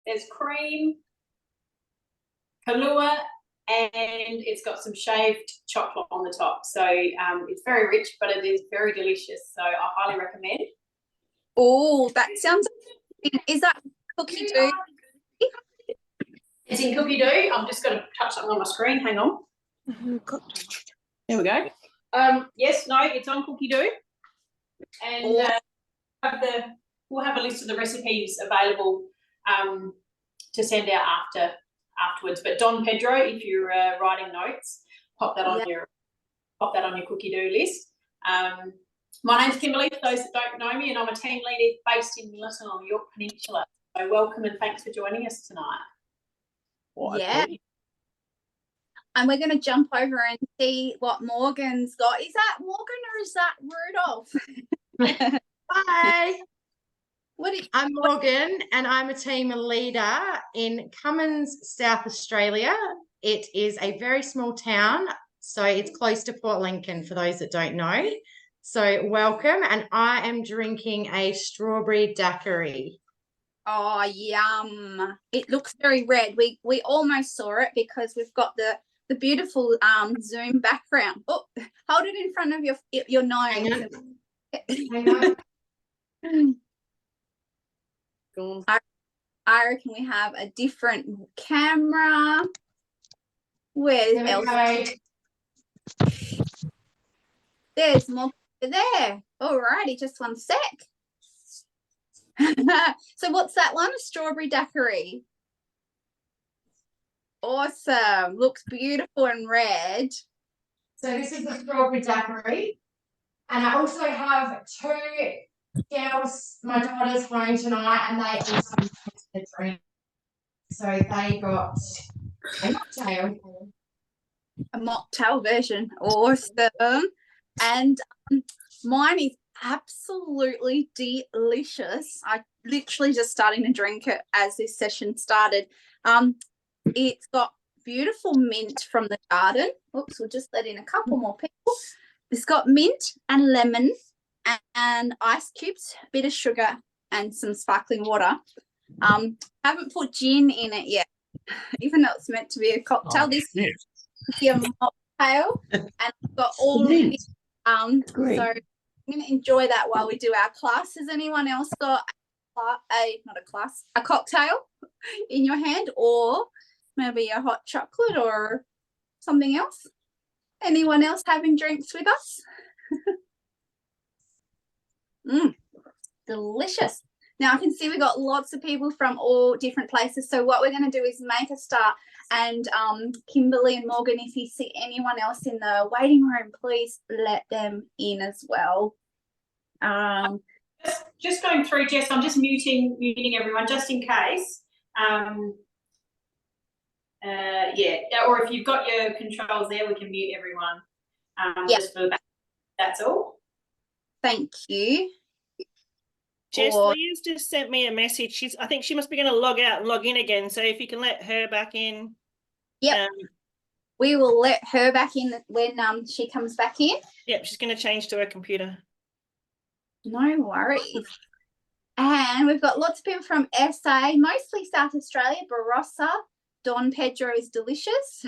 There's cream, Kahlua, and it's got some shaved chocolate on the top. So it's very rich, but it is very delicious. So I highly recommend. Oh, that sounds. Is that Cookidoo? It's in Cookidoo. I'm just going to touch something on my screen. Hang on. There we go. Yes, no, it's on Cookidoo, and we'll have a list of the recipes available to send out afterwards. But Don Pedro, if you're writing notes, pop that on your Cookidoo list. My name's Kimberly, for those that don't know me, and I'm a team leader based in Millerton on the York Peninsula. So welcome and thanks for joining us tonight. Yeah. And we're going to jump over and see what Morgan's got. Is that Morgan or is that Rudolph? Hi. I'm Morgan and I'm a team leader in Cummins, South Australia. It is a very small town, so it's close to Port Lincoln for those that don't know. So welcome, and I am drinking a strawberry daiquiri. Oh, yum. It looks very red. We almost saw it because we've got the beautiful Zoom background. Oh, hold it in front of your nose. Hang on. I reckon we have a different camera. Where's Elsa? There's more there. Alrighty, just one sec. So what's that one? A strawberry daiquiri. Awesome. Looks beautiful and red. So this is the strawberry daiquiri. And I also have two girls, my daughters, home tonight, and they also have the drink. So they got a mocktail. A mocktail version. Awesome. And mine is absolutely delicious. I literally just starting to drink it as this session started. It's got beautiful mint from the garden. Oops, we'll just let in a couple more people. It's got mint and lemon and ice cubes, a bit of sugar and some sparkling water. Haven't put gin in it yet, even though it's meant to be a cocktail. This is a mocktail, and it's got all of it. So I'm going to enjoy that while we do our class. Has anyone else got a cocktail in your hand, or maybe a hot chocolate or something else? Anyone else having drinks with us? Delicious. Now I can see we've got lots of people from all different places. So what we're going to do is make a start. And Kimberly and Morgan, if you see anyone else in the waiting room, please let them in as well. Just going through, Jess, I'm just muting everyone just in case. Or if you've got your controls there, we can mute everyone. Just for that. That's all. Thank you. Jess, Leah's just sent me a message. I think she must be going to log out and log in again. So if you can let her back in. Yep. We will let her back in when she comes back in. Yep, she's going to change to her computer. No worries. And we've got lots of people from SA, mostly South Australia. Barossa, Don Pedro is delicious.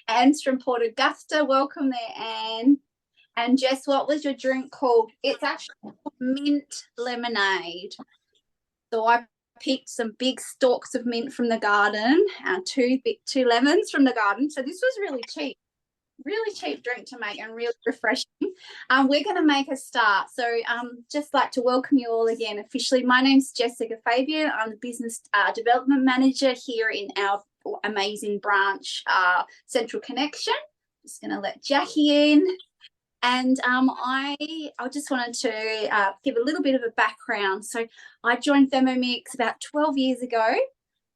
Anne's from Port Augusta. Welcome there, Anne. And Jess, what was your drink called? It's actually mint lemonade. So I picked some big stalks of mint from the garden, two lemons from the garden. So this was really cheap drink to make and really refreshing. We're going to make a start. So just like to welcome you all again officially. My name's Jessica Fabian. I'm the Business Development Manager here in our amazing branch, Central Connection. Just going to let Jackie in. And I just wanted to give a little bit of a background. So I joined Thermomix about 12 years ago,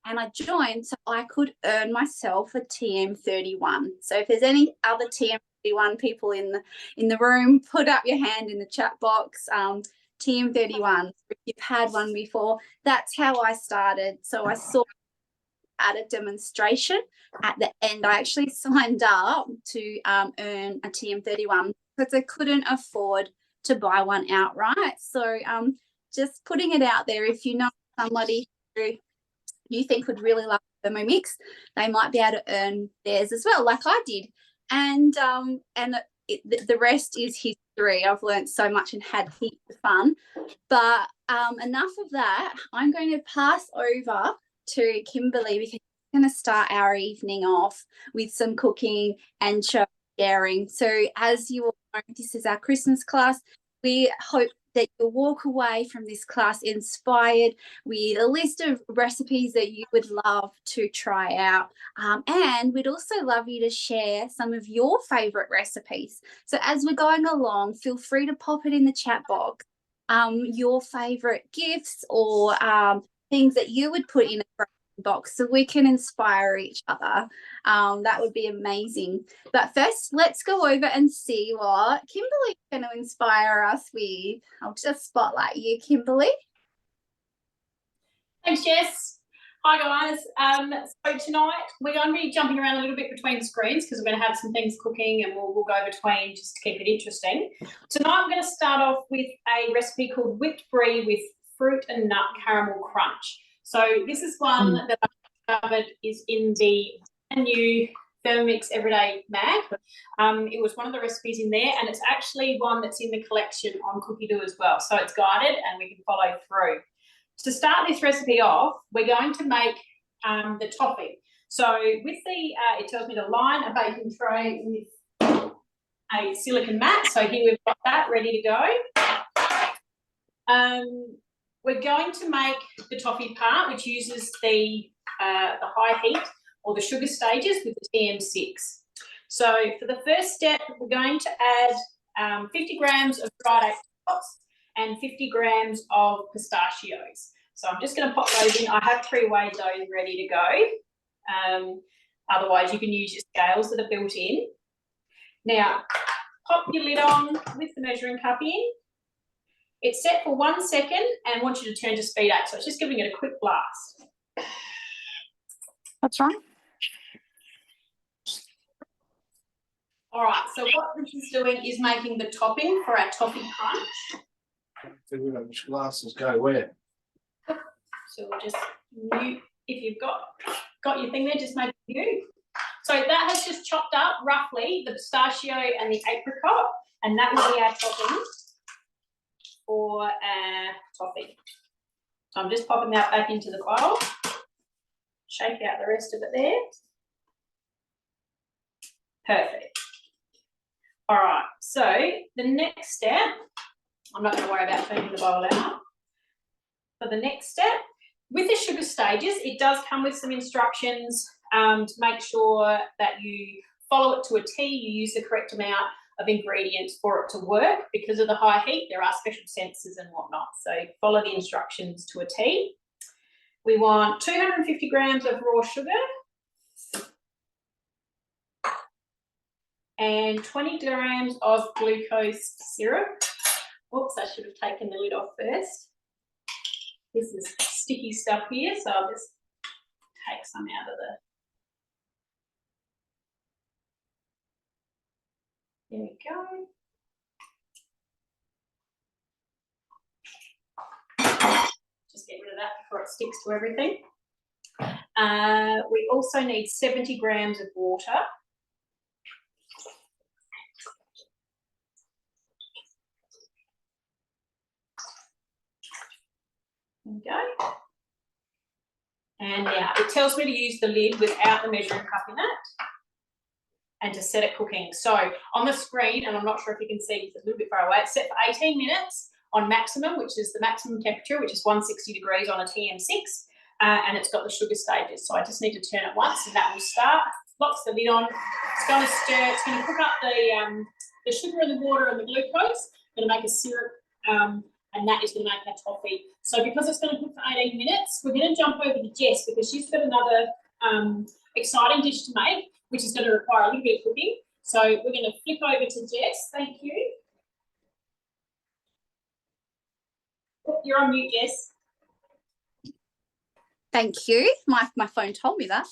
and I joined so I could earn myself a TM31. So if there's any other TM31 people in the room, put up your hand in the chat box. TM31. If you've had one before, that's how I started. So I saw at a demonstration at the end. I actually signed up to earn a TM31 because I couldn't afford to buy one outright. So just putting it out there, if you know somebody who you think would really love Thermomix, they might be able to earn theirs as well, like I did. And the rest is history. I've learned so much and had heaps of fun. But enough of that. I'm going to pass over to Kimberly because we're going to start our evening off with some cooking and sharing. So as you all know, this is our Christmas class. We hope that you'll walk away from this class inspired with a list of recipes that you would love to try out. And we'd also love you to share some of your favourite recipes. So as we're going along, feel free to pop it in the chat box, your favourite gifts or things that you would put in a box so we can inspire each other. That would be amazing. But first, let's go over and see what Kimberly's going to inspire us with. I'll just spotlight you, Kimberly. Thanks, Jess. Hi, guys. So tonight we're going to be jumping around a little bit between screens because we're going to have some things cooking and we'll go between just to keep it interesting. Tonight I'm going to start off with a recipe called whipped brie with fruit and nut caramel crunch. So this is one that I discovered is in the new Thermomix Everyday Mag. It was one of the recipes in there, and it's actually one that's in the collection on Cookidoo as well. So it's guided and we can follow through. To start this recipe off, we're going to make the topping. So with the, it tells me to line a baking tray with a silicone mat. So here we've got that ready to go. We're going to make the toffee part, which uses the high heat or the sugar stages with the TM6. So for the first step, we're going to add 50 grams of dried apricots and 50 grams of pistachios. So I'm just going to pop those in. I have pre-weighed those ready to go. Otherwise, you can use your scales that are built in. Now, pop your lid on with the measuring cup in. It's set for 1 second and I want you to turn to speed 8. So it's just giving it a quick blast. That's right. All right, so what this is doing is making the topping for our toffee crunch. Figure out which glasses go where. So we'll just mute, if you've got your thing there, just make it mute. So that has just chopped up roughly the pistachio and the apricot, and that will be our topping for our toffee. So I'm just popping that back into the bowl. Shake out the rest of it there. Perfect. All right, so the next step, I'm not going to worry about turning the bowl out. For the next step, with the sugar stages, it does come with some instructions to make sure that you follow it to a T, you use the correct amount of ingredients for it to work. Because of the high heat, there are special sensors and whatnot. So follow the instructions to a T. We want 250 grams of raw sugar and 20 grams of glucose syrup. Oops, I should have taken the lid off first. This is sticky stuff here, so I'll just take some out of the... There we go. Just get rid of that before it sticks to everything. We also need 70 grams of water. There we go. And now it tells me to use the lid without the measuring cup in it and to set it cooking. So on the screen, and I'm not sure if you can see, it's a little bit far away, it's set for 18 minutes on maximum, which is the maximum temperature, which is 160 degrees on a TM6, and it's got the sugar stages. So I just need to turn it once and that will start. Locks the lid on. It's going to stir. It's going to cook up the sugar and the water and the glucose. Going to make a syrup, and that is going to make our toffee. So because it's going to cook for 18 minutes, we're going to jump over to Jess because she's got another exciting dish to make, which is going to require a little bit of cooking. So we're going to flip over to Jess. Thank you. Oh, you're on mute, Jess. Thank you. My phone told me that.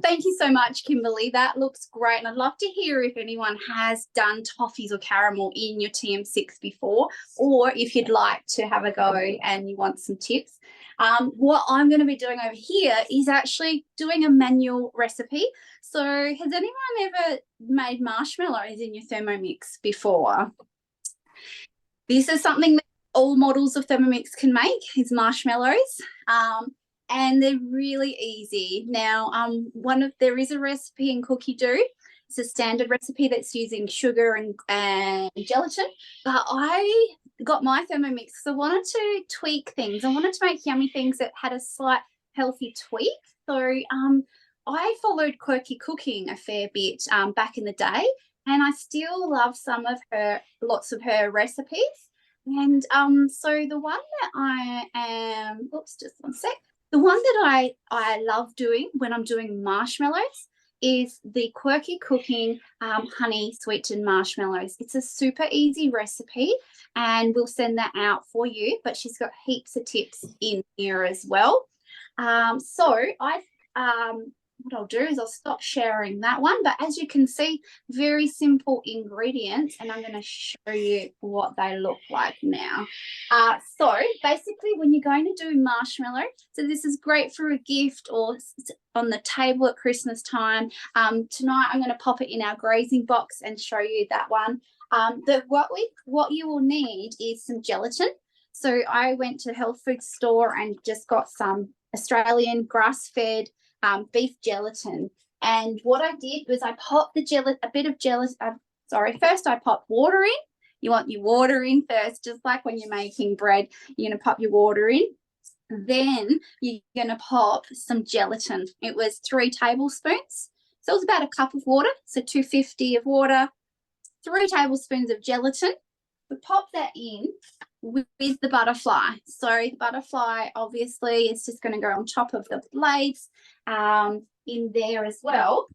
Thank you so much, Kimberly. That looks great. And I'd love to hear if anyone has done toffees or caramel in your TM6 before, or if you'd like to have a go and you want some tips. What I'm going to be doing over here is actually doing a manual recipe. So has anyone ever made marshmallows in your Thermomix before? This is something that all models of Thermomix can make, is marshmallows. And they're really easy. Now, there is a recipe in Cookidoo. It's a standard recipe that's using sugar and gelatin. But I got my Thermomix because I wanted to tweak things. I wanted to make yummy things that had a slight healthy tweak. So I followed Quirky Cooking a fair bit back in the day, and I still love lots of her recipes. And so the one that I am, just one sec. The one that I love doing when I'm doing marshmallows is the Quirky Cooking honey sweetened marshmallows. It's a super easy recipe, and we'll send that out for you, but she's got heaps of tips in here as well. What I'll do is I'll stop sharing that one, but as you can see, very simple ingredients, and I'm going to show you what they look like now. So basically, when you're going to do marshmallow, so this is great for a gift or on the table at Christmas time. Tonight I'm going to pop it in our grazing box and show you that one. What you will need is some gelatin. So I went to the health food store and just got some Australian grass-fed beef gelatin, and what I did was I popped first I popped water in. You want your water in first, just like when you're making bread. You're going to pop your water in, then you're going to pop some gelatin. It was 3 tablespoons, so it was about a cup of water, so 250 of water, 3 tablespoons of gelatin. We pop that in with the butterfly. So the butterfly obviously is just going to go on top of the blades in there as well.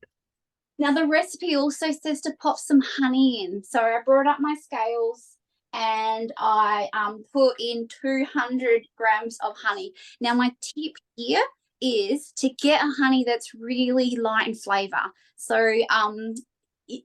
Now the recipe also says to pop some honey in. So I brought up my scales and I put in 200 grams of honey. Now my tip here is to get a honey that's really light in flavour. So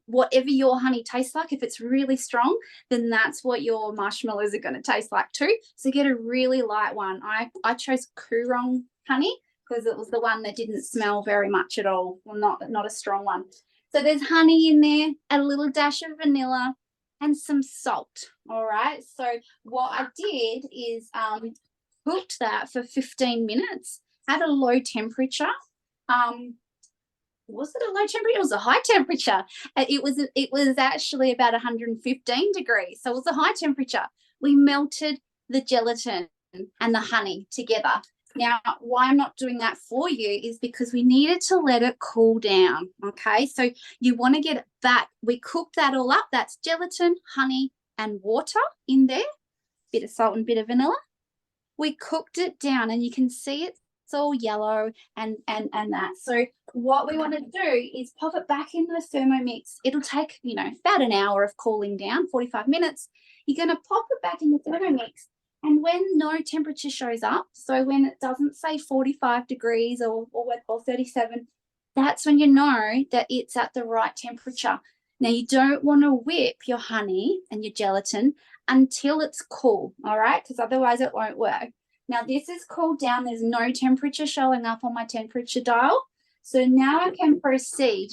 whatever your honey tastes like, if it's really strong, then that's what your marshmallows are going to taste like too. So get a really light one. I chose Coorong honey because it was the one that didn't smell very much at all. Well, not a strong one. So there's honey in there, a little dash of vanilla, and some salt. All right. So what I did is cooked that for 15 minutes at a low temperature. Was it a low temperature? It was a high temperature. It was actually about 115 degrees. So it was a high temperature. We melted the gelatin and the honey together. Now, why I'm not doing that for you is because we needed to let it cool down. Okay, so you want to get it back. We cooked that all up. That's gelatin, honey, and water in there. Bit of salt and bit of vanilla. We cooked it down, and you can see it's all yellow and that. So what we want to do is pop it back into the Thermomix. It'll take, about an hour of cooling down, 45 minutes. You're going to pop it back in the Thermomix. And when no temperature shows up, so when it doesn't say 45 degrees or 37, that's when you know that it's at the right temperature. Now, you don't want to whip your honey and your gelatin until it's cool, all right? Because otherwise it won't work. Now, this is cooled down. There's no temperature showing up on my temperature dial. So now I can proceed.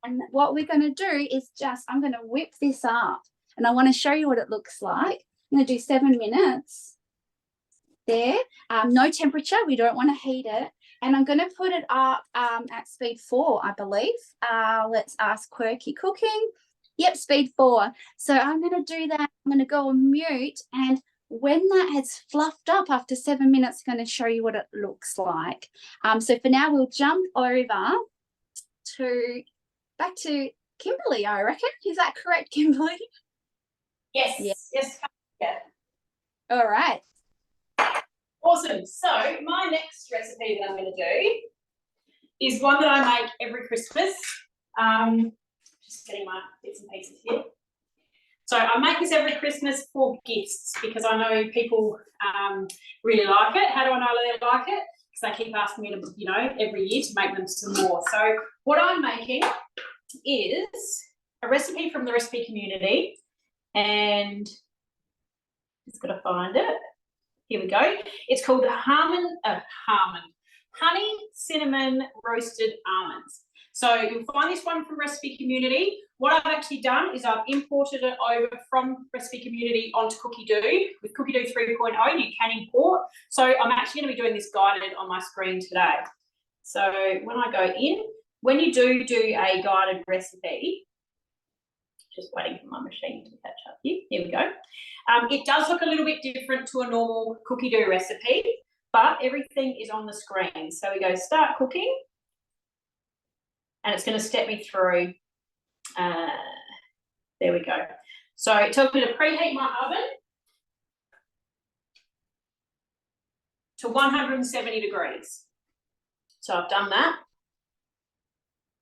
And what we're going to do is I'm going to whip this up. And I want to show you what it looks like. I'm going to do 7 minutes there. No temperature. We don't want to heat it. And I'm going to put it up at speed 4, I believe. Let's ask Quirky Cooking. Yep, speed 4. So I'm going to do that. I'm going to go on mute. And when that has fluffed up after 7 minutes, I'm going to show you what it looks like. So for now, we'll jump over back to Kimberly, I reckon. Is that correct, Kimberly? Yes. Yes. Yeah. All right. Awesome. So my next recipe that I'm going to do is one that I make every Christmas. Just getting my bits and pieces here. So I make this every Christmas for gifts because I know people really like it. How do I know they like it? because they keep asking me to, you know, every year to make them some more. So what I'm making is a recipe from the recipe community, and just got to find it. Here we go. It's called honey cinnamon roasted almonds. So you'll find this one from Recipe Community. What I've actually done is I've imported it over from Recipe Community onto Cookidoo. With Cookidoo 3.0, you can import. So I'm actually going to be doing this guided on my screen today. So when I go in, when you do a guided recipe, just waiting for my machine to catch up here. Here we go. It does look a little bit different to a normal Cookidoo recipe, but everything is on the screen. So we go start cooking, and it's going to step me through. There we go. So it tells me to preheat my oven to 170 degrees. So I've done that,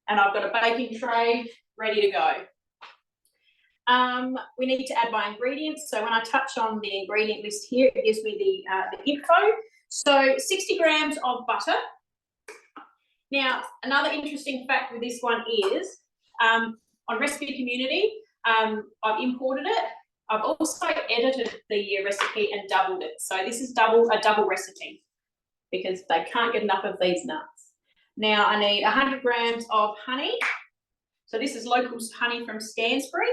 and I've got a baking tray ready to go. We need to add my ingredients. So when I touch on the ingredient list here, it gives me the info. So 60 grams of butter. Now, another interesting fact with this one is on Recipe Community, I've imported it. I've also edited the recipe and doubled it. So this is a double recipe because they can't get enough of these nuts. Now I need 100 grams of honey. So this is local honey from Stansbury.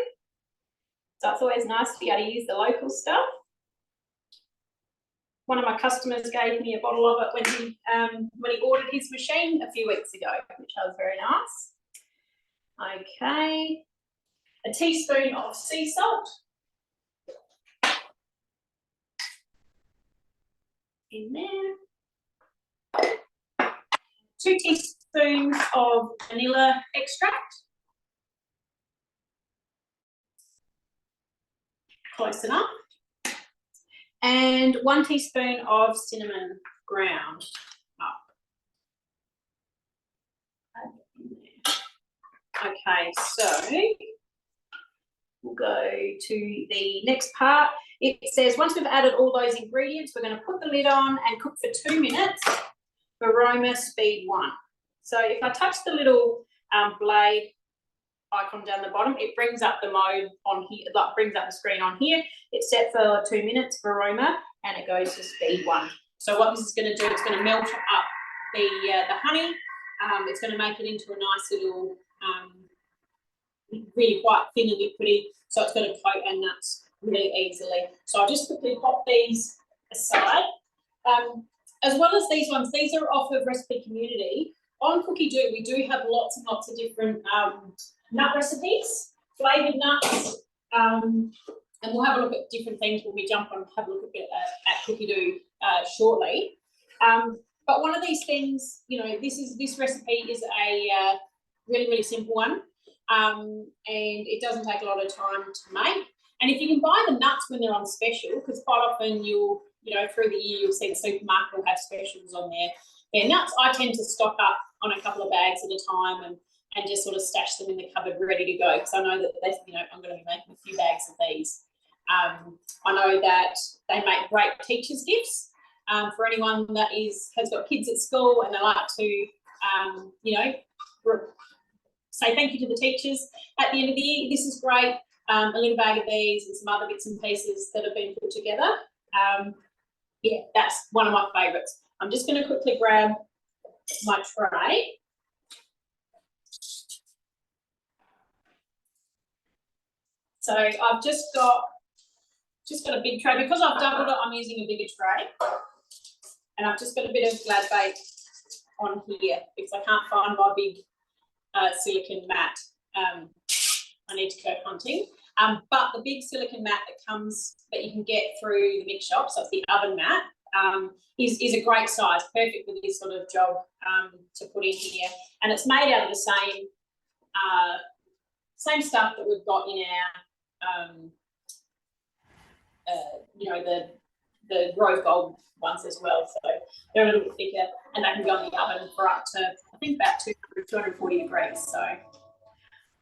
So it's always nice to be able to use the local stuff. One of my customers gave me a bottle of it when he ordered his machine a few weeks ago, which was very nice. Okay, a teaspoon of sea salt. In there. 2 teaspoons of vanilla extract. Close enough. And 1 teaspoon of cinnamon ground up. Okay, so we'll go to the next part. It says once we've added all those ingredients, we're going to put the lid on and cook for 2 minutes. Varoma speed 1. So if I touch the little blade icon down the bottom, it brings up the mode on here, like brings up the screen on here. It's set for 2 minutes for Varoma, and it goes to speed 1. So what this is going to do, it's going to melt up the honey. It's going to make it into a nice little, really quite thin and liquidy. So it's going to coat our nuts really easily. So I'll just quickly pop these aside. As well as these ones, these are off of Recipe Community. On Cookidoo, we do have lots and lots of different nut recipes, flavoured nuts, and we'll have a look at different things when we jump on and have a look at Cookidoo shortly. But one of these things, you know, this recipe is a really, really simple one, and it doesn't take a lot of time to make. And if you can buy the nuts when they're on special, because quite often you know, through the year you'll see the supermarket will have specials on their nuts. I tend to stock up on a couple of bags at a time and just sort of stash them in the cupboard ready to go, because I know that you know, I'm going to be making a few bags of these. I know that they make great teachers' gifts for anyone that has got kids at school and they like to, you know, say thank you to the teachers at the end of the year. This is great. A little bag of these and some other bits and pieces that have been put together. Yeah, that's one of my favourites. I'm just going to quickly grab my tray. So I've just got a big tray. Because I've doubled it, I'm using a bigger tray. And I've just got a bit of glad bake on here because I can't find my big silicone mat. I need to go hunting. But the big silicone mat that you can get through the mix shop, so it's the oven mat, is a great size, perfect for this sort of job to put in here. And it's made out of the same stuff that we've got in our, you know, the rose gold ones as well. So they're a little bit thicker, and they can go in the oven for up to, I think, about 240 degrees. So,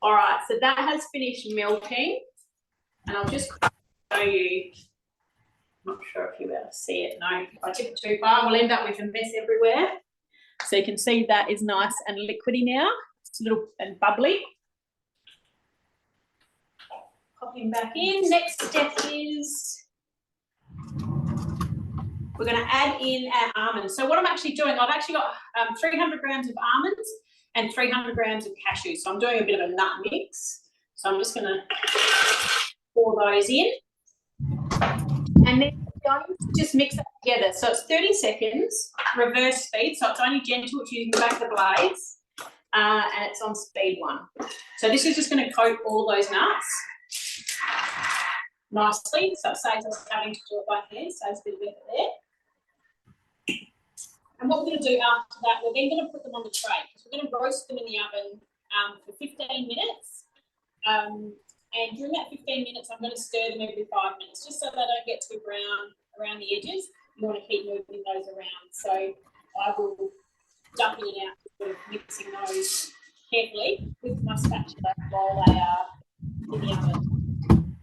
all right, so that has finished melting, and I'll just show you Not sure if you'll be able to see it. No, if I tip it too far, we'll end up with a mess everywhere. So you can see that is nice and liquidy now. It's a little and bubbly. Popping back in. Next step is we're going to add in our almonds. So what I'm actually doing, I've actually got 300 grams of almonds and 300 grams of cashews. So I'm doing a bit of a nut mix. So I'm just going to pour those in. And then we're going to just mix that together. So it's 30 seconds, reverse speed. So it's only gentle, it's using the back of the blades. And it's on speed 1. So this is just going to coat all those nuts nicely. So it saves us having to do it by hand, saves a bit of effort there. And what we're going to do after that, we're then going to put them on the tray because we're going to roast them in the oven for 15 minutes. And during that 15 minutes, I'm going to stir them every 5 minutes, just so they don't get too brown around the edges. You want to keep moving those around. So I will dump in and out, sort of mixing those carefully with my spatula while they are in the oven.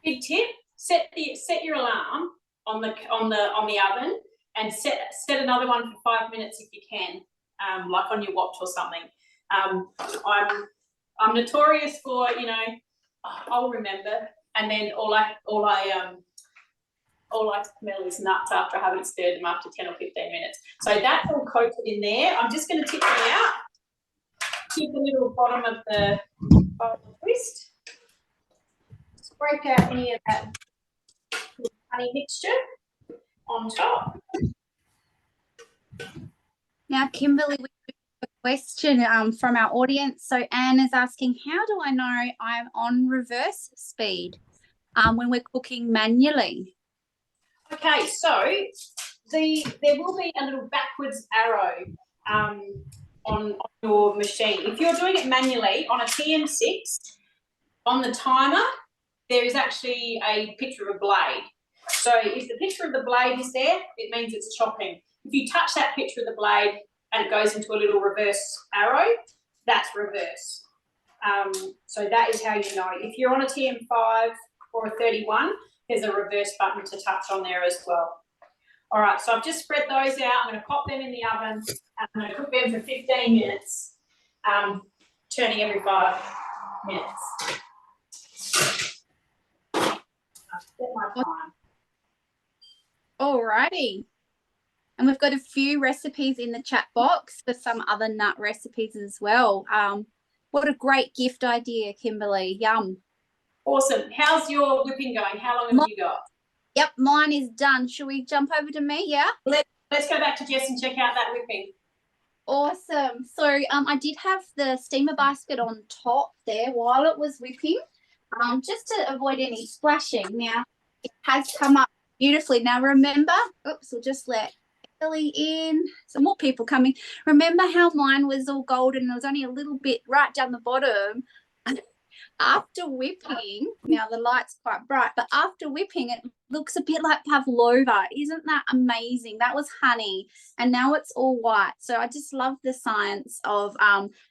Big tip: set your alarm on the oven, and set another one for 5 minutes if you can, like on your watch or something. I'm notorious for, you know, I'll remember, and then all I smell is nuts after I haven't stirred them after 10 or 15 minutes. So that's all coated in there. I'm just going to tip them out. Keep the little bottom of the twist. Scrape out any of that honey mixture on top. Now, Kimberly, we have a question from our audience. So Anne is asking, how do I know I'm on reverse speed when we're cooking manually? Okay, so there will be a little backwards arrow on your machine. If you're doing it manually on a TM6, on the timer, there is actually a picture of a blade. So if the picture of the blade is there, it means it's chopping. If you touch that picture of the blade and it goes into a little reverse arrow, that's reverse. So that is how you know. If you're on a TM5 or a 31, there's a reverse button to touch on there as well. All right, so I've just spread those out. I'm going to pop them in the oven. I'm going to cook them for 15 minutes, turning every 5 minutes. I've set my time. All righty. And we've got a few recipes in the chat box for some other nut recipes as well. What a great gift idea, Kimberly. Yum. Awesome. How's your whipping going? How long have you got? Yep, mine is done. Should we jump over to me? Yeah. Let's go back to Jess and check out that whipping. Awesome. So I did have the steamer basket on top there while it was whipping, just to avoid any splashing. Now it has come up beautifully. Now remember, oops, we'll just let Ellie in. Some more people coming. Remember how mine was all golden and there was only a little bit right down the bottom? After whipping, now the light's quite bright, but after whipping it looks a bit like pavlova. Isn't that amazing? That was honey and now it's all white. So I just love the science of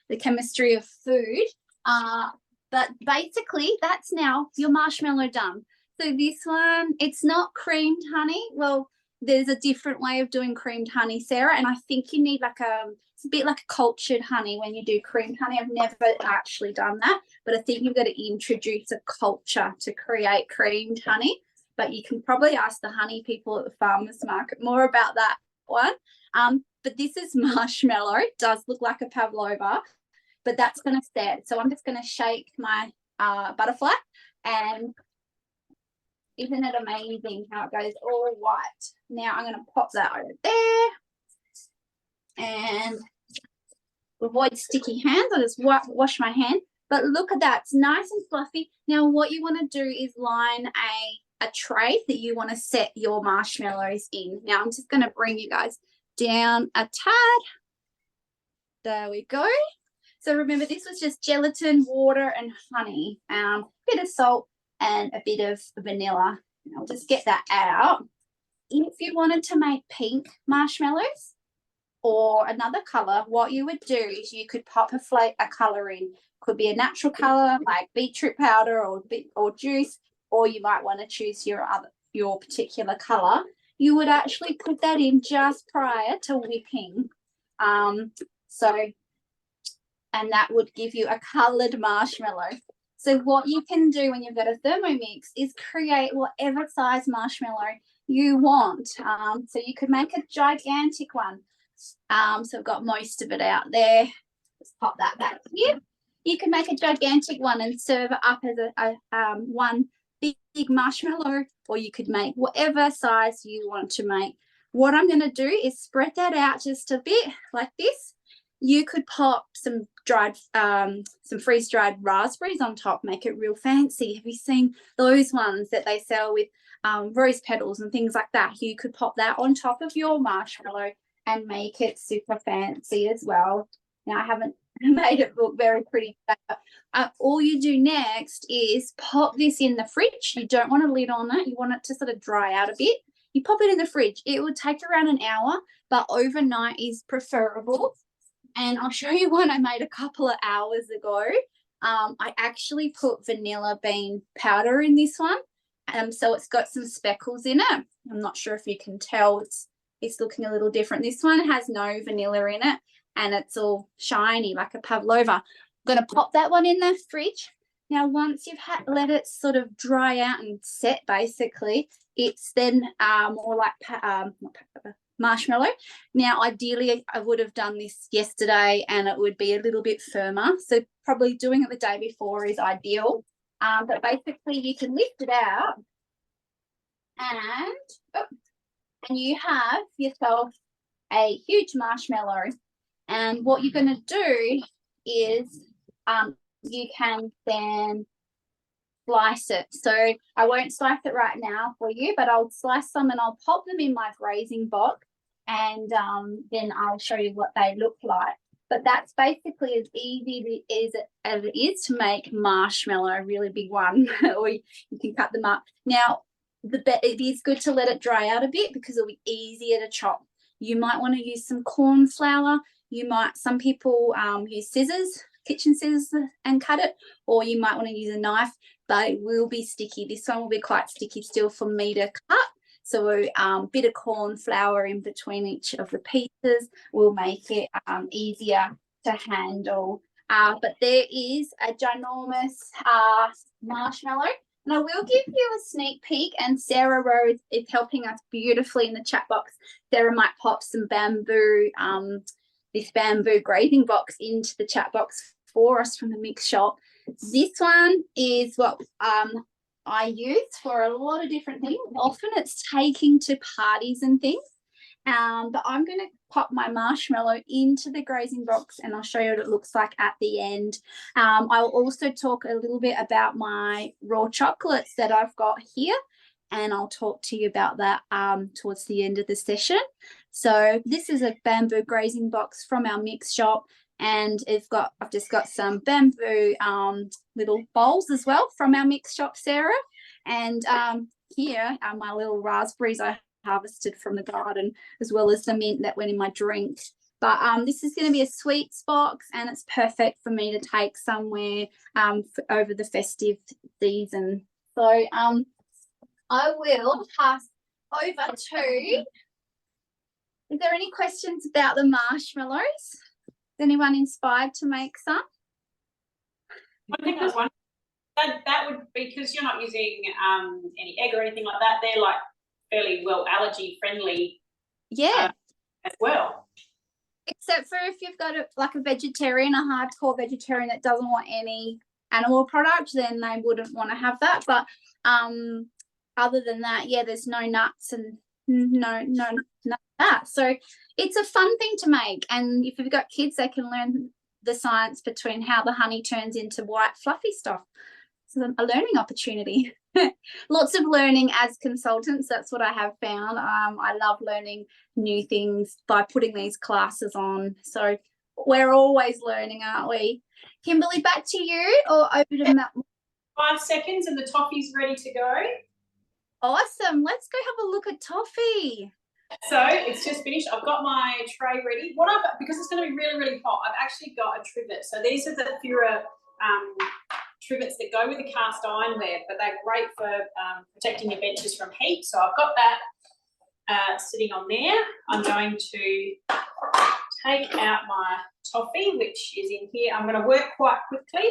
the chemistry of food. But basically that's now your marshmallow done. So this one, it's not creamed honey. Well, there's a different way of doing creamed honey, Sarah, and I think you need like it's a bit like a cultured honey when you do creamed honey. I've never actually done that, but I think you've got to introduce a culture to create creamed honey. But you can probably ask the honey people at the farmers market more about that one. But this is marshmallow. It does look like a pavlova, but that's going to set. So I'm just going to shake my butterfly, and isn't it amazing how it goes all white? Now I'm going to pop that over there and avoid sticky hands. I'll just wash my hand. But look at that. It's nice and fluffy. Now what you want to do is line a tray that you want to set your marshmallows in. Now I'm just going to bring you guys down a tad. There we go. So remember, this was just gelatin, water and honey, a bit of salt and a bit of vanilla. And I'll just get that out. If you wanted to make pink marshmallows or another colour, what you would do is you could pop a colour in. Could be a natural colour like beetroot powder or juice, or you might want to choose your your particular colour, you would actually put that in just prior to whipping. And that would give you a coloured marshmallow. So what you can do when you've got a Thermomix is create whatever size marshmallow you want. So you could make a gigantic one. So I've got most of it out there. Let's pop that back here. You can make a gigantic one and serve it up as a one big marshmallow, or you could make whatever size you want to make. What I'm going to do is spread that out just a bit like this. You could pop some freeze-dried raspberries on top, make it real fancy. Have you seen those ones that they sell with rose petals and things like that? You could pop that on top of your marshmallow and make it super fancy as well. Now, I haven't made it look very pretty, but all you do next is pop this in the fridge. You don't want a lid on it. You want it to sort of dry out a bit. You pop it in the fridge. It will take around an hour, but overnight is preferable. And I'll show you one I made a couple of hours ago. I actually put vanilla bean powder in this one. So it's got some speckles in it. I'm not sure if you can tell. It's looking a little different. This one has no vanilla in it, and it's all shiny like a pavlova. I'm going to pop that one in the fridge. Now, once you've let it sort of dry out and set, basically, it's then more like marshmallow. Now, ideally, I would have done this yesterday and it would be a little bit firmer. So probably doing it the day before is ideal. But basically, you can lift it out and you have yourself a huge marshmallow. And what you're going to do is you can then slice it. So I won't slice it right now for you, but I'll slice some and I'll pop them in my grazing box, and then I'll show you what they look like. But that's basically as easy as it is to make marshmallow, a really big one, or you can cut them up. Now, it is good to let it dry out a bit because it'll be easier to chop. You might want to use some corn flour. Some people use scissors, kitchen scissors, and cut it, or you might want to use a knife, but it will be sticky. This one will be quite sticky still for me to cut. So a bit of corn flour in between each of the pieces will make it easier to handle. But there is a ginormous marshmallow. And I will give you a sneak peek, and Sarah Rose is helping us beautifully in the chat box. Sarah might pop some bamboo, this bamboo grazing box into the chat box for us from the mix shop. This one is what I use for a lot of different things. Often it's taking to parties and things. But I'm going to pop my marshmallow into the grazing box and I'll show you what it looks like at the end. I'll also talk a little bit about my raw chocolates that I've got here, and I'll talk to you about that towards the end of the session. So this is a bamboo grazing box from our mix shop, and I've just got some bamboo little bowls as well from our mix shop, Sarah. And here are my little raspberries I harvested from the garden, as well as the mint that went in my drink. But this is going to be a sweets box, and it's perfect for me to take somewhere over the festive season. So I will pass over to, is there any questions about the marshmallows? Is anyone inspired to make some? I think there's one. That would be, because you're not using any egg or anything like that. They're like fairly well allergy friendly. Yeah. As well. Except for if you've got like a vegetarian, a hardcore vegetarian that doesn't want any animal product, then they wouldn't want to have that. But other than that, yeah, there's no nuts and no that. So it's a fun thing to make, and if you've got kids, they can learn the science between how the honey turns into white fluffy stuff. So a learning opportunity. Lots of learning as consultants. That's what I have found. I love learning new things by putting these classes on. So we're always learning, aren't we? Kimberly, back to you, or over to Matt? 5 seconds and the toffee's ready to go. Awesome. Let's go have a look at toffee. So it's just finished. I've got my tray ready. Because it's going to be really, really hot, I've actually got a trivet. So these are the Fura trivets that go with the cast ironware, but they're great for protecting your benches from heat. So I've got that sitting on there. I'm going to take out my toffee, which is in here. I'm going to work quite quickly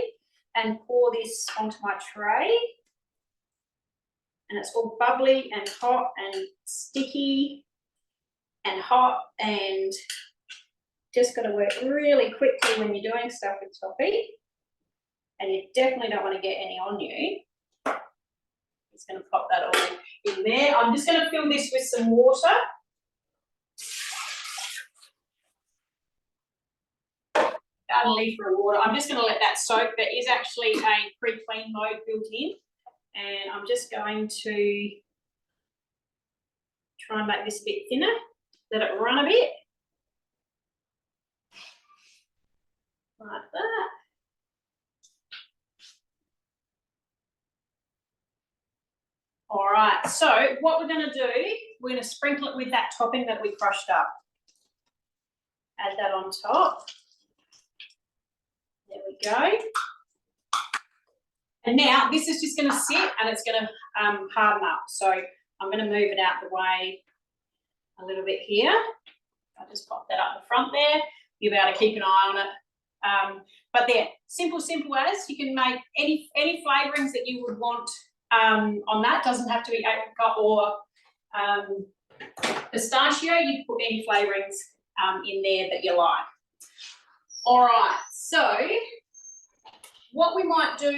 and pour this onto my tray. And it's all bubbly and hot and sticky and hot, and just got to work really quickly when you're doing stuff with toffee. And you definitely don't want to get any on you. Just going to pop that all in there. I'm just going to fill this with some water. About a litre of water. I'm just going to let that soak. There is actually a pre-clean mode built in, and I'm just going to try and make this a bit thinner, let it run a bit, like that. All right, so what we're going to do, we're going to sprinkle it with that topping that we crushed up. Add that on top. There we go. And now this is just going to sit and it's going to harden up. So I'm going to move it out the way a little bit here. I'll just pop that up the front there. You'll be able to keep an eye on it. But there, simple as. You can make any flavourings that you would want on that. Doesn't have to be apricot or pistachio. You can put any flavourings in there that you like. All right, so what we might do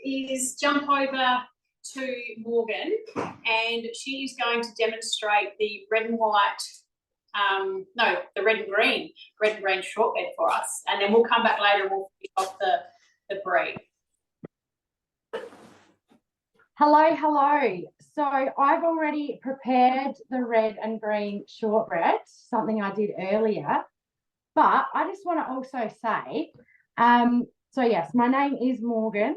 is jump over to Morgan, and she is going to demonstrate the red and white, the red and green shortbread for us, and then we'll come back later and we'll pick off the brie. Hello. So I've already prepared the red and green shortbread, something I did earlier, but I just want to also say, so yes, my name is Morgan.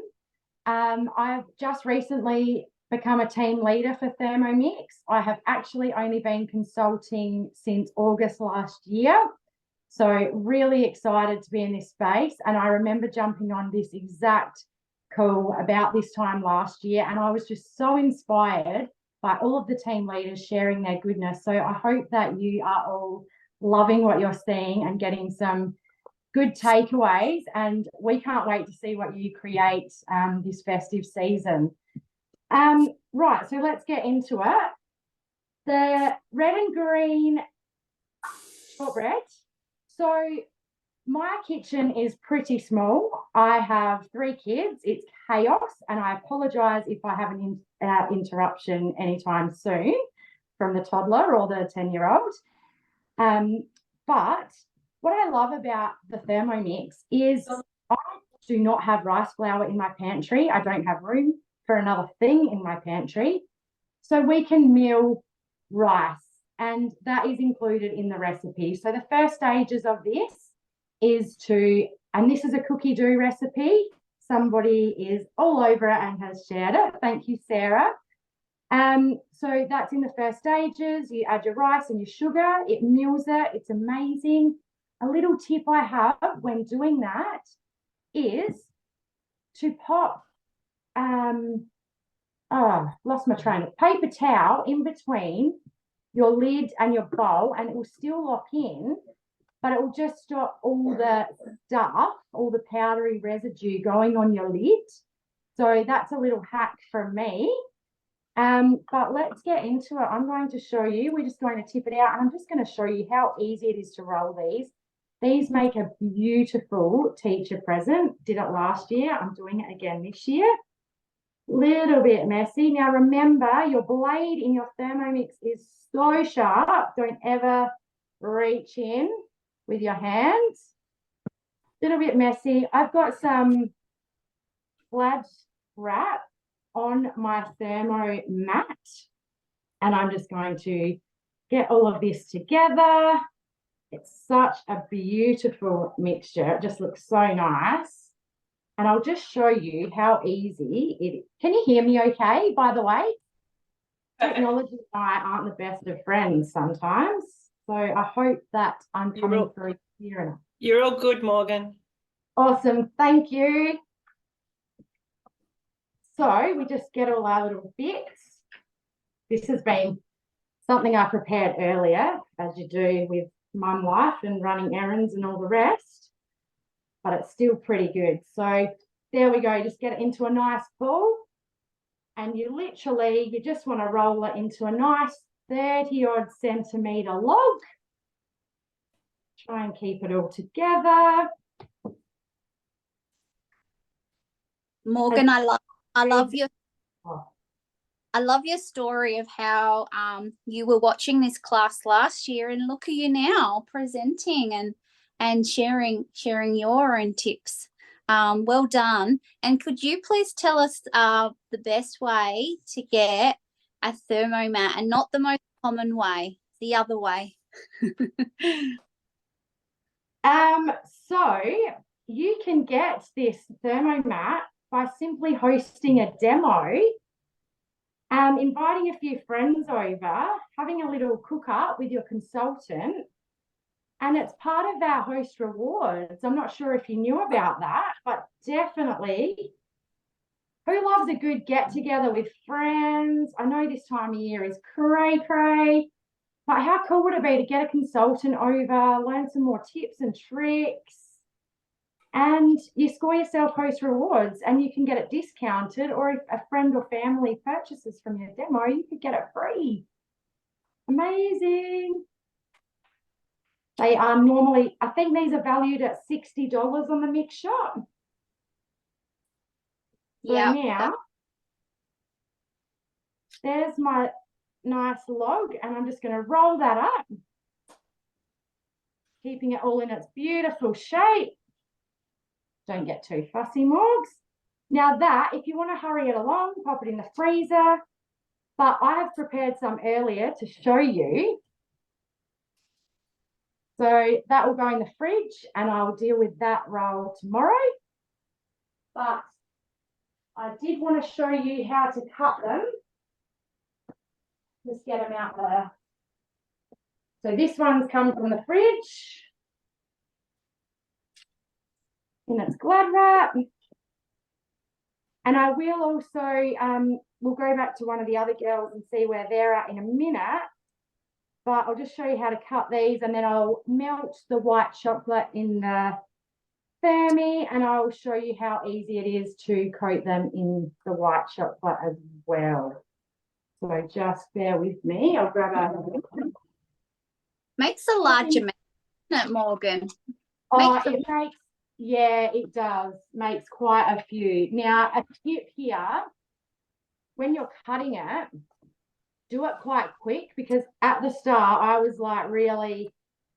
I've just recently become a team leader for Thermomix. I have actually only been consulting since August last year. So really excited to be in this space. And I remember jumping on this exact call about this time last year, and I was just so inspired by all of the team leaders sharing their goodness. So I hope that you are all loving what you're seeing and getting some good takeaways, and we can't wait to see what you create this festive season. Right, so let's get into it. The red and green shortbread. So my kitchen is pretty small. I have 3 kids. It's chaos, and I apologise if I have an interruption anytime soon from the toddler or the 10-year-old. But what I love about the Thermomix is I do not have rice flour in my pantry. I don't have room for another thing in my pantry. So we can mill rice, and that is included in the recipe. So the first stages of this is and this is a Cookidoo recipe. Somebody is all over it and has shared it. Thank you, Sarah. So that's in the first stages. You add your rice and your sugar. It mills it. It's amazing. A little tip I have when doing that is to pop, lost my train of paper towel in between your lid and your bowl, and it will still lock in, but it will just stop all the stuff, all the powdery residue going on your lid. So that's a little hack from me. But let's get into it. I'm going to show you. We're just going to tip it out, and I'm just going to show you how easy it is to roll these. These make a beautiful teacher present. Did it last year. I'm doing it again this year. Little bit messy. Now remember, your blade in your Thermomix is so sharp. Don't ever reach in with your hands. Little bit messy. I've got some flat wrap on my thermo mat, and I'm just going to get all of this together. It's such a beautiful mixture. It just looks so nice. And I'll just show you how easy it is. Can you hear me okay, by the way? Technology and I aren't the best of friends sometimes. So I hope that I'm coming through clear enough. You're all good, Morgan. Awesome. Thank you. So we just get all our little bits. This has been something I prepared earlier, as you do with mum life and running errands and all the rest, but it's still pretty good. So there we go, just get it into a nice ball, and you just want to roll it into a nice 30-odd centimetre log. Try and keep it all together. Morgan, I love your Oh. I love your story of how you were watching this class last year, and look at you now presenting and sharing your own tips. Well done. And could you please tell us the best way to get a thermomat, and not the most common way, the other way? So you can get this thermomat by simply hosting a demo, inviting a few friends over, having a little cook up with your consultant, and it's part of our host rewards. I'm not sure if you knew about that, but definitely, who loves a good get together with friends? I know this time of year is cray, but how cool would it be to get a consultant over, learn some more tips and tricks, and you score yourself host rewards, and you can get it discounted, or if a friend or family purchases from your demo, you could get it free. Amazing. They are normally, I think these are valued at $60 on the Mix Shop. So Yeah. now, there's my nice log, and I'm just going to roll that up, keeping it all in its beautiful shape. Don't get too fussy, Morgs. Now that, if you want to hurry it along, pop it in the freezer. But I have prepared some earlier to show you. So that will go in the fridge, and I'll deal with that roll tomorrow. But I did want to show you how to cut them. Let's get them out there. So this one's come from the fridge in its glad wrap. And I will also, we'll go back to one of the other girls and see where they're at in a minute. But I'll just show you how to cut these, and then I'll melt the white chocolate in the Thermi, and I'll show you how easy it is to coat them in the white chocolate as well. So just bear with me. I'll grab a... Makes a large amount, doesn't it, Morgan? Oh, it makes, yeah, it does. Makes quite a few. Now, a tip here, when you're cutting it, do it quite quick, because at the start I was like, really,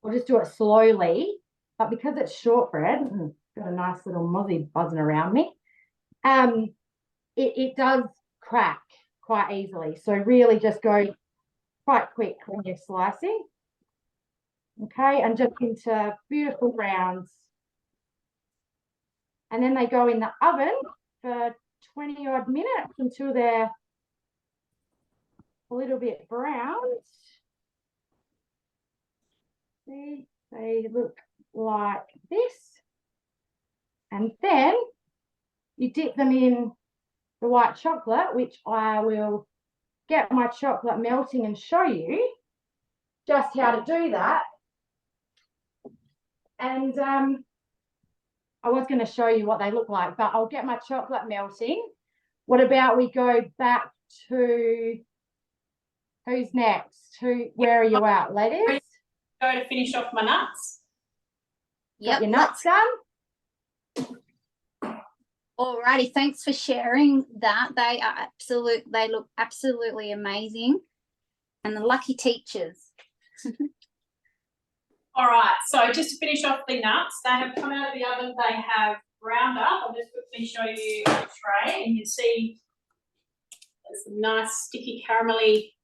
I'll just do it slowly. But because it's shortbread, got a nice little mozzie buzzing around me, it does crack quite easily. So really just go quite quick when you're slicing. Okay, and just into beautiful rounds. And then they go in the oven for 20-odd minutes until they're a little bit browned. See, they look like this. And then you dip them in the white chocolate, which I will get my chocolate melting and show you just how to do that. And I was going to show you what they look like, but I'll get my chocolate melting. What about we go back to, who's next? Where are you at, ladies? Go to finish off my nuts. Got your nuts done? Alrighty, thanks for sharing that. They look absolutely amazing, and the lucky teachers. All right, so just to finish off the nuts, they have come out of the oven, they have browned up. I'll just quickly show you a tray, and you can see there's some nice sticky caramelly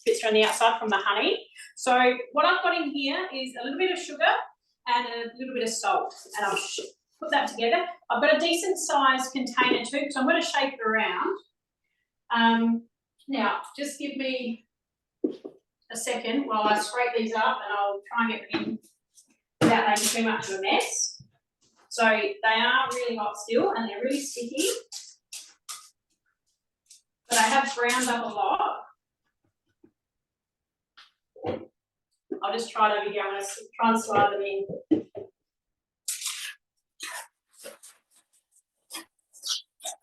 bits around the outside from the honey. So what I've got in here is a little bit of sugar and a little bit of salt, and I'll put that together. I've got a decent sized container too, so I'm going to shake it around. Now, just give me a second while I scrape these up, and I'll try and get them in without making too much of a mess. So they are really hot still, and they're really sticky. but I have browned up a lot. I'll just try it over here. I'm going to try and slide them in.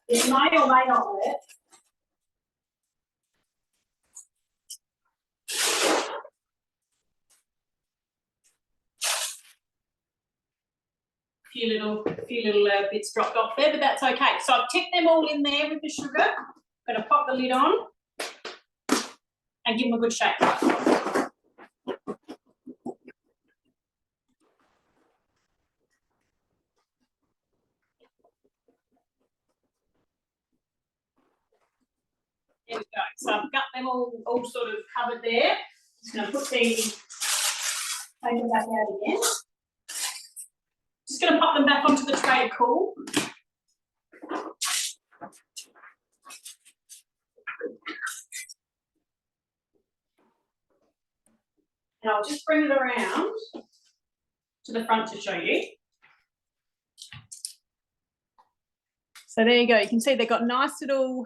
It may or may not work. Few little bits dropped off there, but that's okay. So I've tipped them all in there with the sugar. I'm going to pop the lid on and give them a good shake. There we go. So I've got them all sort of covered there. Just going to put the paper back out again. Just going to pop them back onto the tray to cool. And I'll just bring it around to the front to show you. So there you go. You can see they've got nice little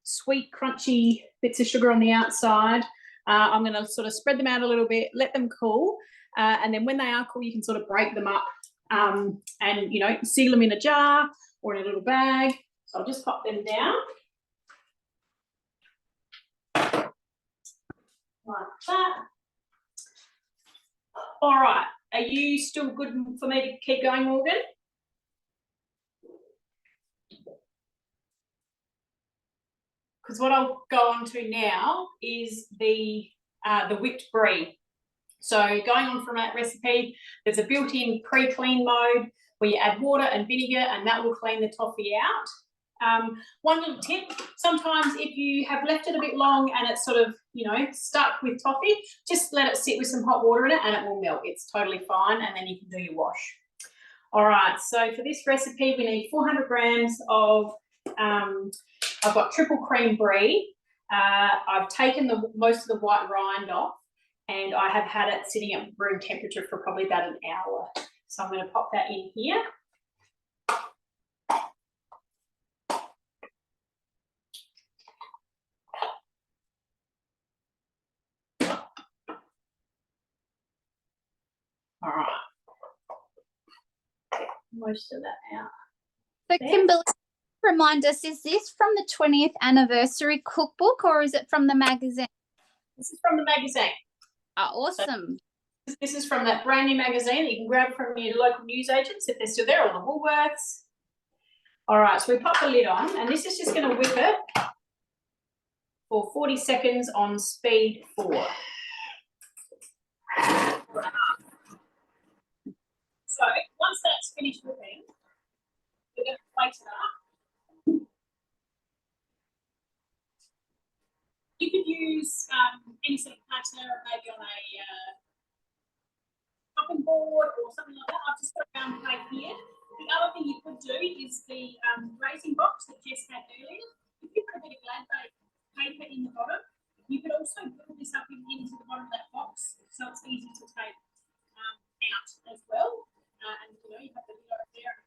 sweet, crunchy bits of sugar on the outside. I'm going to sort of spread them out a little bit, let them cool. And then when they are cool, you can sort of break them up and, you know, seal them in a jar or in a little bag. So I'll just pop them down. Like that. All right. Are you still good for me to keep going, Morgan? Because what I'll go on to now is the whipped brie. So going on from that recipe, there's a built-in pre-clean mode where you add water and vinegar and that will clean the toffee out. One little tip, sometimes if you have left it a bit long and it's sort of, you know, stuck with toffee, just let it sit with some hot water in it and it will melt. It's totally fine and then you can do your wash. All right, so for this recipe, we need 400 grams of, I've got triple cream brie. I've taken most of the white rind off and I have had it sitting at room temperature for probably about an hour. So I'm going to pop that in here. All right. Most of that out. So Kimberly, remind us, is this from the 20th anniversary cookbook or is it from the magazine? This is from the magazine. Oh, awesome. So this is from that brand new magazine that you can grab from your local newsagents if they're still there, or the Woolworths. All right, so we pop the lid on and this is just going to whip it for 40 seconds on speed 4. So once that's finished whipping, we're going to plate it up. You could use any sort of platter, maybe on a chopping board or something like that. I've just got a round plate here. The other thing you could do is the grazing box that Jess had earlier. If you put a bit of glad paper in the bottom, you could also build this up into the bottom of that box so it's easy to take out as well. And you know, you have the lid over there and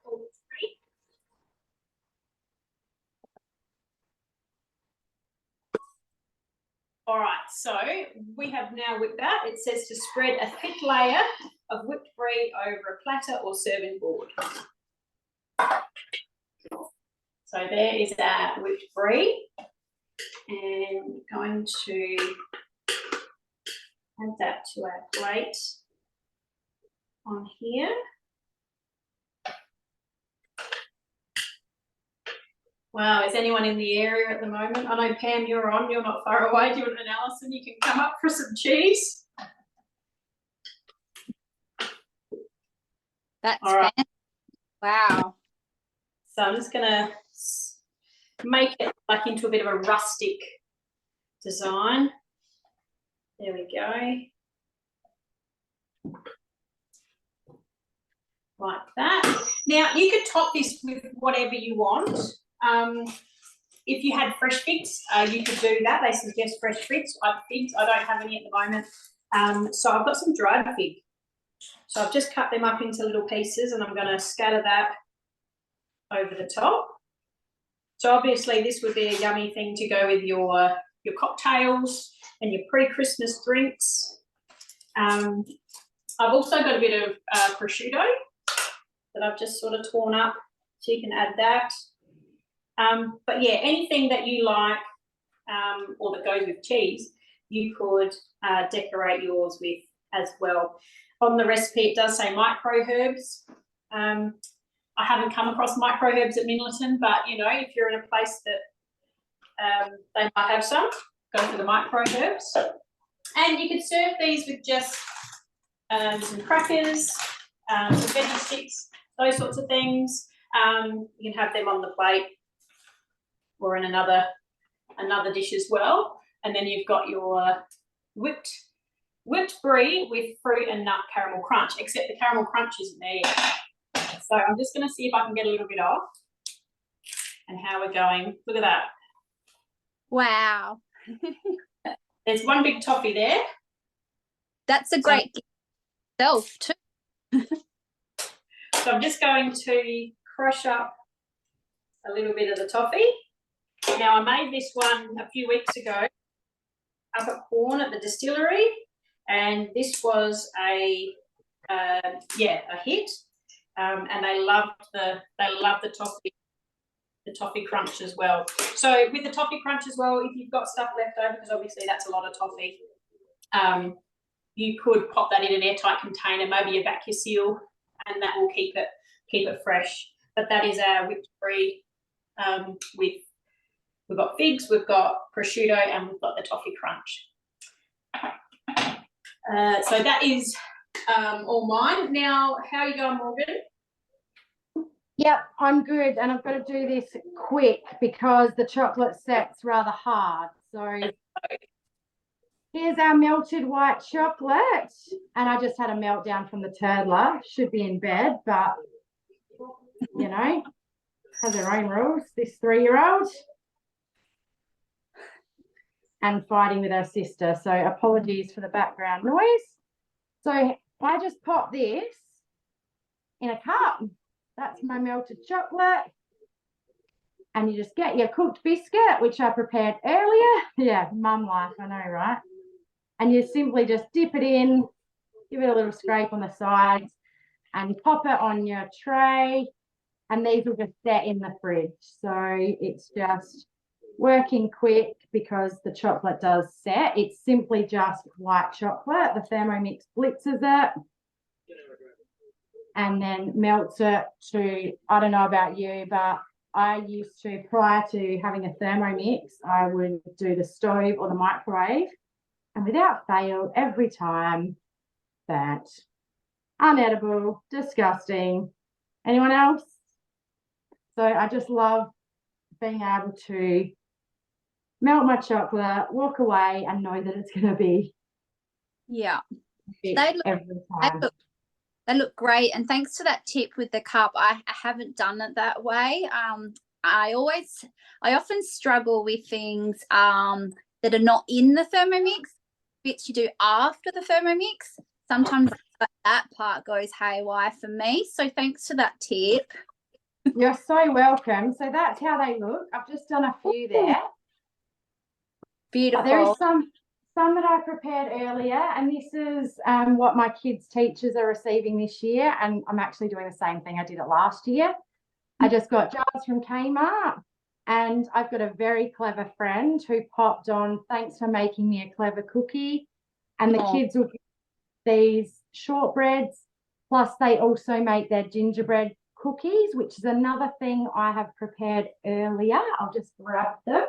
all looks great. All right, so we have now whipped that. It says to spread a thick layer of whipped brie over a platter or serving board. So there is our whipped brie. And going to add that to our plate on here. Wow, is anyone in the area at the moment? I know, Pam, you're on. You're not far away. Do you want an Alison? You can come up for some cheese. That's all right. Wow. So I'm just going to make it like into a bit of a rustic design. There we go. Like that. Now, you could top this with whatever you want. If you had fresh figs, you could do that. They suggest fresh figs. I don't have any at the moment. So I've got some dried fig. So I've just cut them up into little pieces and I'm going to scatter that over the top. So obviously this would be a yummy thing to go with your cocktails and your pre-Christmas drinks. I've also got a bit of prosciutto that I've just sort of torn up, so you can add that. But yeah, anything that you like or that goes with cheese, you could decorate yours with as well. On the recipe, it does say micro herbs. I haven't come across micro herbs at Minleton, but you know, if you're in a place that they might have some, go for the micro herbs. And you could serve these with just some crackers, some veggie sticks, those sorts of things. You can have them on the plate or in another dish as well. And then you've got your whipped brie with fruit and nut caramel crunch, except the caramel crunch isn't there yet. So I'm just going to see if I can get a little bit off and how we're going. Look at that. Wow. There's one big toffee there. That's a great gift itself too. So I'm just going to crush up a little bit of the toffee. Now, I made this one a few weeks ago up at Quorn at the distillery, and this was a hit. And they loved the toffee crunch as well. So with the toffee crunch as well, if you've got stuff left over, because obviously that's a lot of toffee, you could pop that in an airtight container, maybe a vacuum seal, and that will keep it fresh. But that is our whipped brie we've got figs, we've got prosciutto, and we've got the toffee crunch. So that is all mine. Now, how are you going, Morgan? Yep, I'm good, and I've got to do this quick because the chocolate set's rather hard. So here's our melted white chocolate, and I just had a meltdown from the toddler. Should be in bed, but you know, has her own rules, this 3-year-old, and fighting with her sister. So apologies for the background noise. So I just pop this in a cup. That's my melted chocolate. And you just get your cooked biscuit, which I prepared earlier. Yeah, mum life, I know, right? And you simply just dip it in, give it a little scrape on the sides, and pop it on your tray. And these will just set in the fridge. So it's just working quick because the chocolate does set. It's simply just white chocolate. The Thermomix blitzes it and then melts it to, I don't know about you, but I used to, prior to having a Thermomix, I would do the stove or the microwave, and without fail, every time, that unedible, disgusting. Anyone else? So I just love being able to melt my chocolate, walk away, and know that it's going to be every time. They look great, and thanks to that tip with the cup, I haven't done it that way. I often struggle with things that are not in the Thermomix, bits you do after the Thermomix. Sometimes that part goes haywire for me. So thanks for that tip. You're so welcome. So that's how they look. I've just done a few there. Beautiful. There is some that I prepared earlier, and this is what my kids' teachers are receiving this year, and I'm actually doing the same thing I did it last year. I just got jars from Kmart, and I've got a very clever friend who popped on, thanks for making me a clever cookie, and the kids will get these shortbreads, plus they also make their gingerbread cookies, which is another thing I have prepared earlier. I'll just grab them.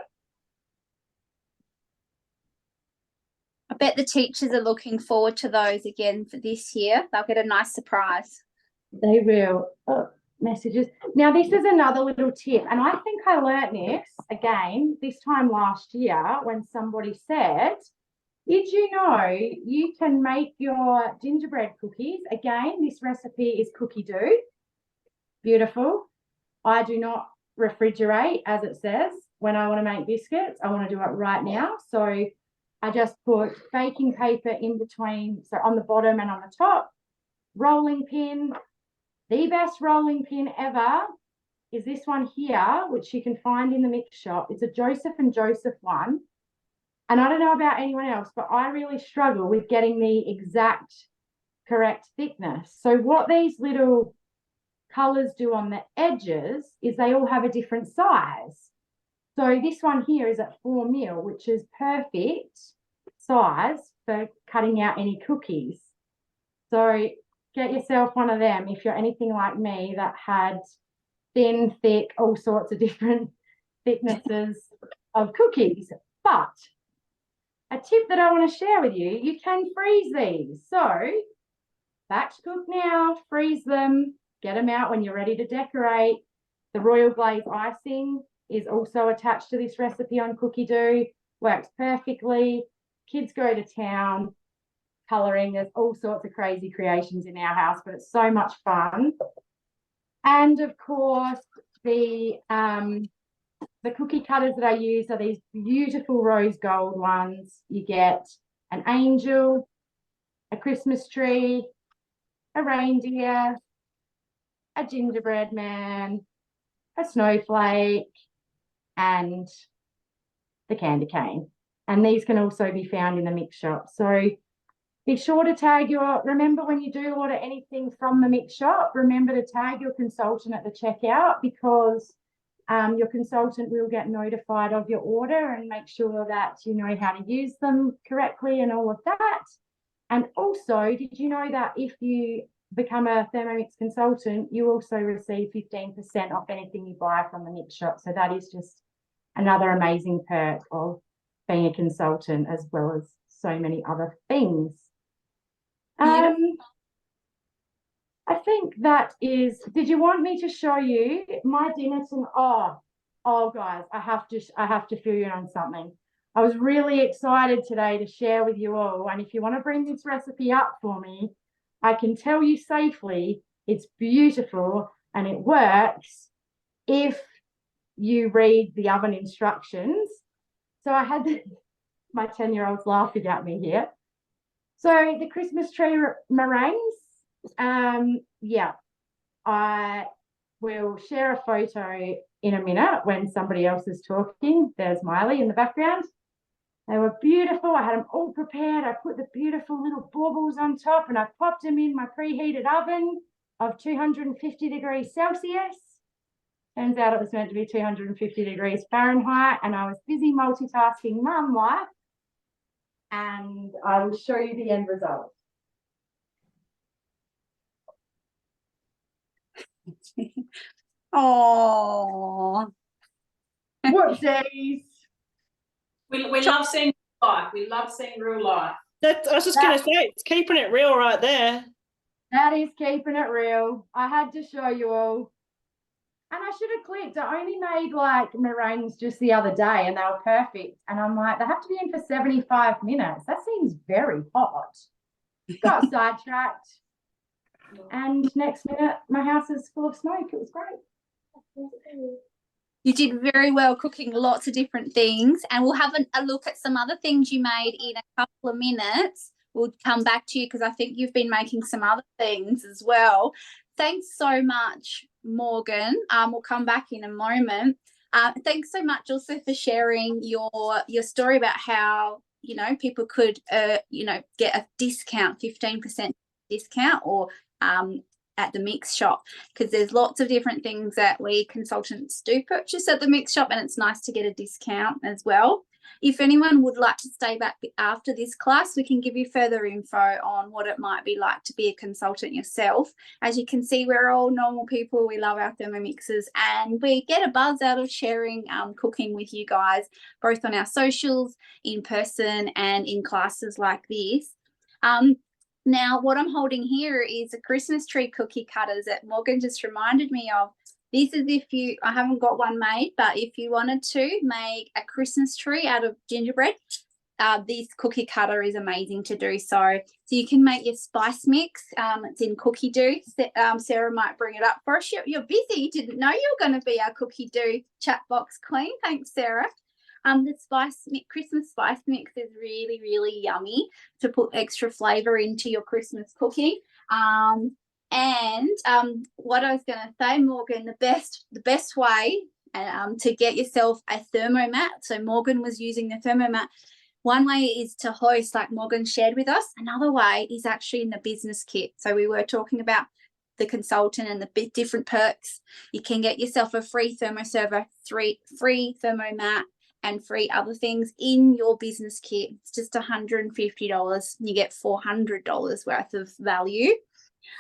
I bet the teachers are looking forward to those again for this year. They'll get a nice surprise. They will. Oh, messages. Now, this is another little tip, and I think I learnt this again this time last year when somebody said, did you know you can make your gingerbread cookies? Again, this recipe is Cookidoo. Beautiful. I do not refrigerate, as it says, when I want to make biscuits. I want to do it right now. So I just put baking paper in between, so on the bottom and on the top, rolling pin, the best rolling pin ever, is this one here, which you can find in the mix shop. It's a Joseph and Joseph one. And I don't know about anyone else, but I really struggle with getting the exact correct thickness. So what these little colors do on the edges is they all have a different size. So this one here is at 4 mil, which is perfect size for cutting out any cookies. So get yourself one of them if you're anything like me that had thin, thick, all sorts of different thicknesses of cookies. But a tip that I want to share with you, you can freeze these. So batch cook now, freeze them, get them out when you're ready to decorate. The royal glaze icing is also attached to this recipe on Cookidoo. Works perfectly. Kids go to town colouring. There's all sorts of crazy creations in our house, but it's so much fun. And of course, the cookie cutters that I use are these beautiful rose gold ones. You get an angel, a Christmas tree, a reindeer, a gingerbread man, a snowflake, and the candy cane. And these can also be found in the mix shop. So be sure to tag remember when you do order anything from the mix shop, remember to tag your consultant at the checkout, because your consultant will get notified of your order and make sure that you know how to use them correctly and all of that. And also, did you know that if you become a Thermomix consultant, you also receive 15% off anything you buy from the mix shop? So that is just another amazing perk of being a consultant, as well as so many other things. I think that is, did you want me to show you my dinner tonight? Oh guys, I have to fill you in on something. I was really excited today to share with you all, and if you want to bring this recipe up for me, I can tell you safely it's beautiful and it works if you read the oven instructions. So I had my 10-year-olds laughing at me here. So the Christmas tree meringues, yeah, I will share a photo in a minute when somebody else is talking. There's Miley in the background. They were beautiful. I had them all prepared. I put the beautiful little baubles on top and I popped them in my preheated oven of 250 degrees Celsius. Turns out it was meant to be 250 degrees Fahrenheit, and I was busy multitasking mum life, and I will show you the end result. Oh, Whoopsies. We love seeing life. We love seeing real life. I was just going to say, it's keeping it real right there. That is keeping it real. I had to show you all. And I should have clicked. I only made like meringues just the other day and they were perfect. And I'm like, they have to be in for 75 minutes. That seems very hot. Got sidetracked. And next minute, my house is full of smoke. It was great. you did very well cooking lots of different things, and we'll have a look at some other things you made in a couple of minutes. We'll come back to you because I think you've been making some other things as well. Thanks so much, Morgan. We'll come back in a moment. Thanks so much also for sharing your story about how, you know, people could, you know, get a discount, 15% discount, or at the mix shop, because there's lots of different things that we consultants do purchase at the mix shop, and it's nice to get a discount as well. If anyone would like to stay back after this class, we can give you further info on what it might be like to be a consultant yourself. As you can see, we're all normal people. We love our Thermomixes, and we get a buzz out of sharing cooking with you guys, both on our socials, in person, and in classes like this. Now, what I'm holding here is a Christmas tree cookie cutters that Morgan just reminded me of. This is if you, I haven't got one made, but if you wanted to make a Christmas tree out of gingerbread, this cookie cutter is amazing to do so. So you can make your spice mix. It's in Cookidoo. Sarah might bring it up for us. You're busy. You didn't know you were going to be our Cookidoo chat box queen. Thanks, Sarah. The Christmas spice mix is really, really yummy to put extra flavour into your Christmas cooking. And what I was going to say, Morgan, the best way to get yourself a thermomat. So Morgan was using the thermomat. One way is to hoist, like Morgan shared with us. Another way is actually in the business kit. So we were talking about the consultant and the different perks. You can get yourself a free thermoserver, free thermomat, and free other things in your business kit. It's just $150. You get $400 worth of value.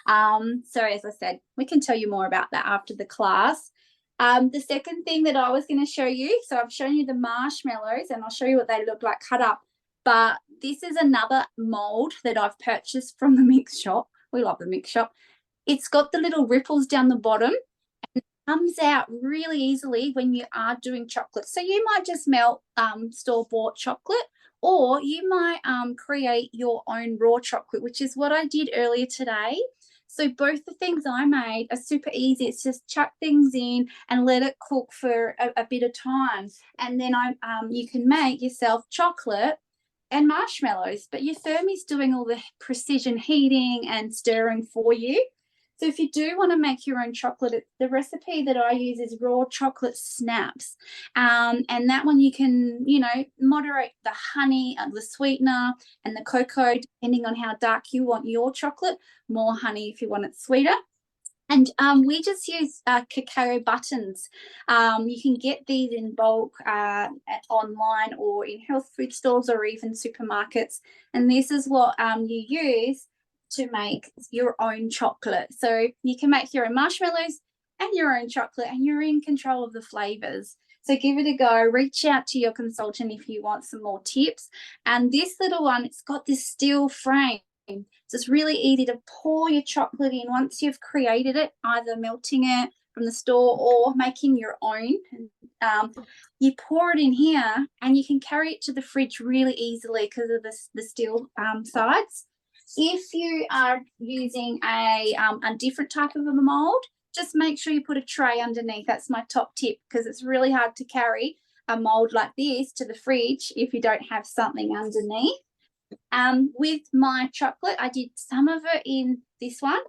So as I said, we can tell you more about that after the class. The second thing that I was going to show you, so I've shown you the marshmallows and I'll show you what they look like cut up. But this is another mold that I've purchased from the mix shop. We love the mix shop. It's got the little ripples down the bottom and it comes out really easily when you are doing chocolate. So you might just melt store-bought chocolate, or you might create your own raw chocolate, which is what I did earlier today. So both the things I made are super easy. It's just chuck things in and let it cook for a bit of time. And then you can make yourself chocolate and marshmallows, but your Thermy's doing all the precision heating and stirring for you. So if you do want to make your own chocolate, the recipe that I use is raw chocolate snaps. And that one you can, moderate the honey, the sweetener and the cocoa, depending on how dark you want your chocolate, more honey if you want it sweeter. And we just use cacao buttons. You can get these in bulk online or in health food stores or even supermarkets. And this is what you use to make your own chocolate. So you can make your own marshmallows and your own chocolate, and you're in control of the flavors. So give it a go. Reach out to your consultant if you want some more tips. And this little one, it's got this steel frame. So it's really easy to pour your chocolate in once you've created it, either melting it from the store or making your own. You pour it in here and you can carry it to the fridge really easily because of the steel sides. If you are using a different type of a mold, just make sure you put a tray underneath. That's my top tip, because it's really hard to carry a mold like this to the fridge if you don't have something underneath. With my chocolate, I did some of it in this one,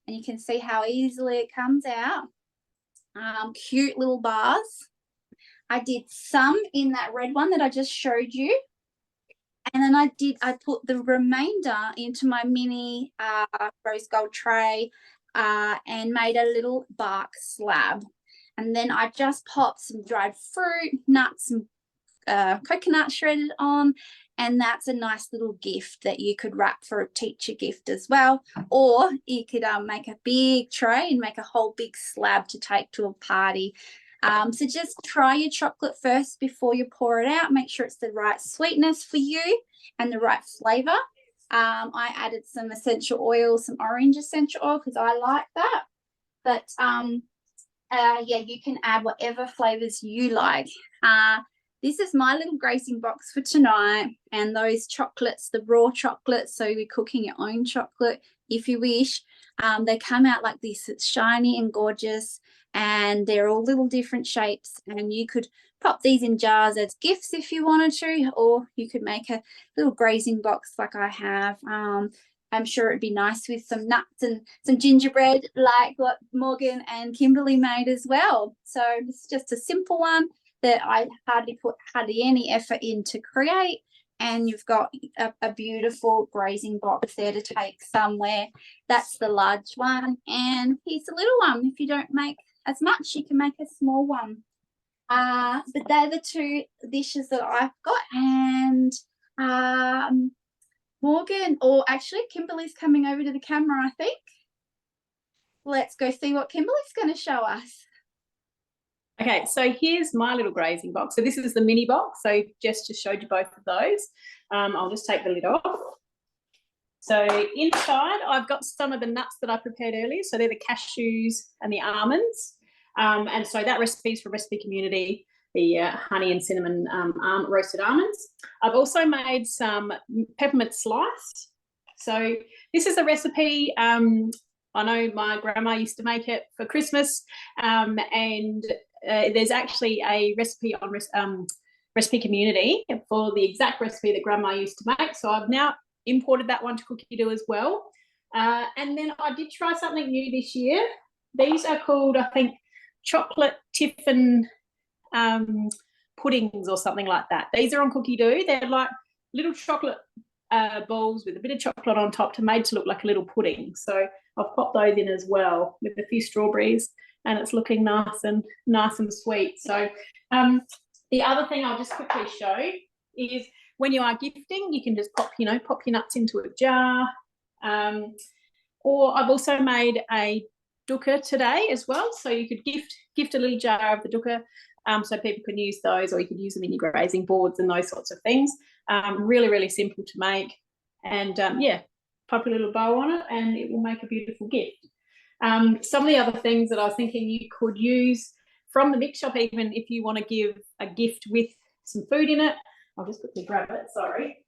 and you can see how easily it comes out. Cute little bars. I did some in that red one that I just showed you. And then I put the remainder into my mini rose gold tray and made a little bark slab. And then I just popped some dried fruit, nuts, and coconut shredded on. And that's a nice little gift that you could wrap for a teacher gift as well. Or you could make a big tray and make a whole big slab to take to a party. So just try your chocolate first before you pour it out. Make sure it's the right sweetness for you and the right flavour. I added some essential oil, some orange essential oil, because I like that. But, yeah, you can add whatever flavours you like. This is my little grazing box for tonight, and those chocolates, the raw chocolates, so you're cooking your own chocolate if you wish. They come out like this. It's shiny and gorgeous, and they're all little different shapes, and you could pop these in jars as gifts if you wanted to, or you could make a little grazing box like I have. I'm sure it'd be nice with some nuts and some gingerbread like what Morgan and Kimberly made as well. So it's just a simple one that I hardly put any effort in to create, and you've got a beautiful grazing box there to take somewhere. That's the large one, and here's a little one. If you don't make as much, you can make a small one. But they're the two dishes that I've got, and Morgan, or actually Kimberly's coming over to the camera, I think. Let's go see what Kimberly's going to show us. Okay, so here's my little grazing box. So this is the mini box. So Jess just showed you both of those. I'll just take the lid off. So inside, I've got some of the nuts that I prepared earlier. So they're the cashews and the almonds. And so that recipe is for Recipe Community, the honey and cinnamon roasted almonds. I've also made some peppermint slice. So this is a recipe. I know my grandma used to make it for Christmas, and there's actually a recipe on Recipe Community for the exact recipe that grandma used to make. So I've now imported that one to Cookidoo as well. And then I did try something new this year. These are called, I think, chocolate tiffin puddings or something like that. These are on Cookidoo. They're like little chocolate balls with a bit of chocolate on top made to look like a little pudding. So I've popped those in as well with a few strawberries, and it's looking nice and sweet. So the other thing I'll just quickly show is when you are gifting, you can just pop your nuts into a jar. Or I've also made a dukkha today as well, so you could gift a little jar of the dukkha, so people can use those, or you could use them in your grazing boards and those sorts of things. Really, really simple to make, and yeah, pop a little bow on it and it will make a beautiful gift. Some of the other things that I was thinking you could use from the mix shop, even if you want to give a gift with some food in it. I'll just quickly grab it, sorry.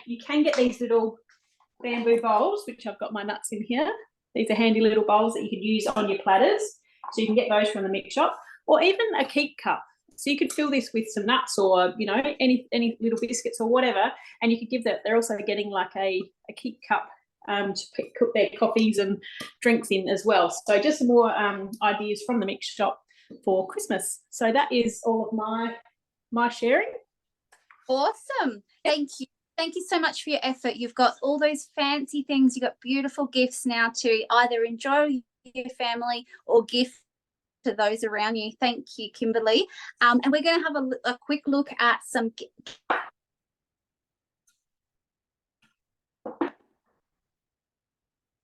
You can get these little bamboo bowls, which I've got my nuts in here. These are handy little bowls that you could use on your platters. So you can get those from the mix shop, or even a keep cup. So you could fill this with some nuts, or any little biscuits or whatever, and you could give that. They're also getting like a keep cup to cook their coffees and drinks in as well. So just some more ideas from the mix shop for Christmas. So that is all of my sharing. Awesome. Thank you. Thank you so much for your effort. You've got all those fancy things. You've got beautiful gifts now to either enjoy your family or gift to those around you. Thank you, Kimberly. And we're going to have a quick look at some.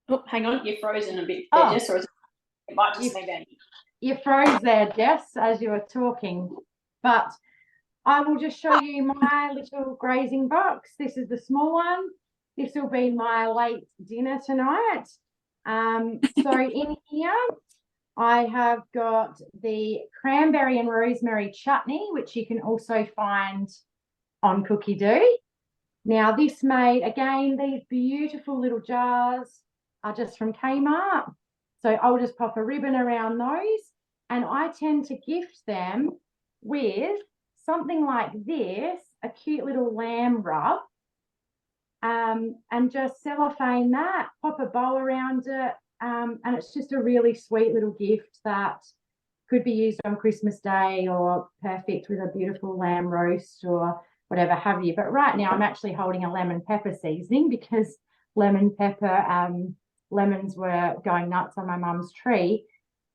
Oh, hang on, you're frozen a bit there, Jess, or it might just be that. You froze there, Jess, as you were talking, but I will just show you my little grazing box. This is the small one. This will be my late dinner tonight. So in here, I have got the cranberry and rosemary chutney, which you can also find on Cookidoo. Now, this made, again, these beautiful little jars are just from Kmart. So I'll just pop a ribbon around those, and I tend to gift them with something like this, a cute little lamb rub, and just cellophane that, pop a bow around it, and it's just a really sweet little gift that could be used on Christmas Day, or perfect with a beautiful lamb roast or whatever have you. But right now I'm actually holding a lemon pepper seasoning because lemons were going nuts on my mum's tree.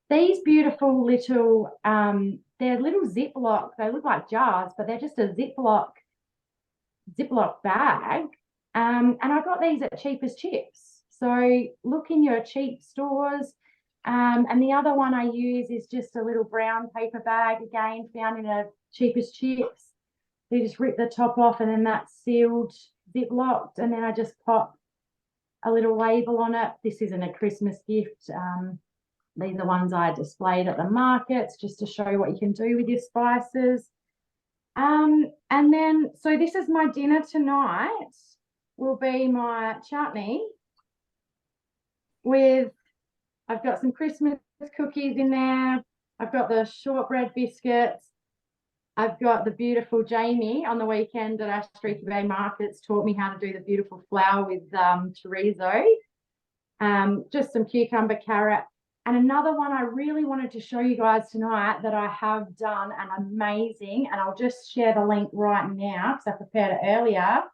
These beautiful little, they're little Ziploc, they look like jars, but they're just a Ziploc bag. And I got these at Cheapest Chips. So look in your cheap stores. And the other one I use is just a little brown paper bag, again, found in a Cheapest Chips. You just rip the top off, and then that's sealed, Ziplocked, and then I just pop a little label on it. This isn't a Christmas gift. These are ones I displayed at the markets just to show you what you can do with your spices. And then, so this is my dinner tonight, will be my chutney with, I've got some Christmas cookies in there. I've got the shortbread biscuits. I've got the beautiful Jamie on the weekend at Ashtree Bay Markets taught me how to do the beautiful flour with chorizo. Just some cucumber, carrot. And another one I really wanted to show you guys tonight that I have done an amazing, and I'll just share the link right now because I prepared it earlier,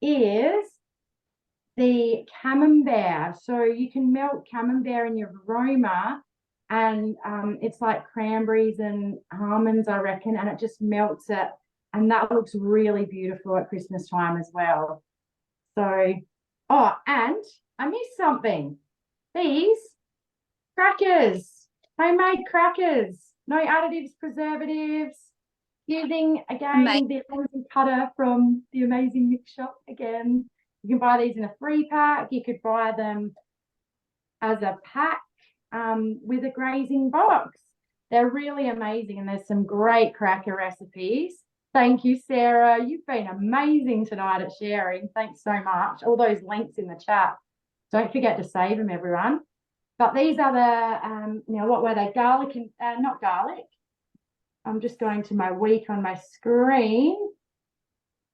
is the camembert. So you can melt camembert in your Varoma, and it's like cranberries and almonds, I reckon, and it just melts it. And that looks really beautiful at Christmas time as well. So, oh, and I missed something. These crackers, homemade crackers, no additives, preservatives, using, again, the amazing cutter from the amazing mix shop again. You can buy these in a 3-pack. You could buy them as a pack with a grazing box. They're really amazing, and there's some great cracker recipes. Thank you, Sarah. You've been amazing tonight at sharing. Thanks so much. All those links in the chat. Don't forget to save them, everyone. But these are the, now what were they? Garlic and, not garlic. I'm just going to my week on my screen.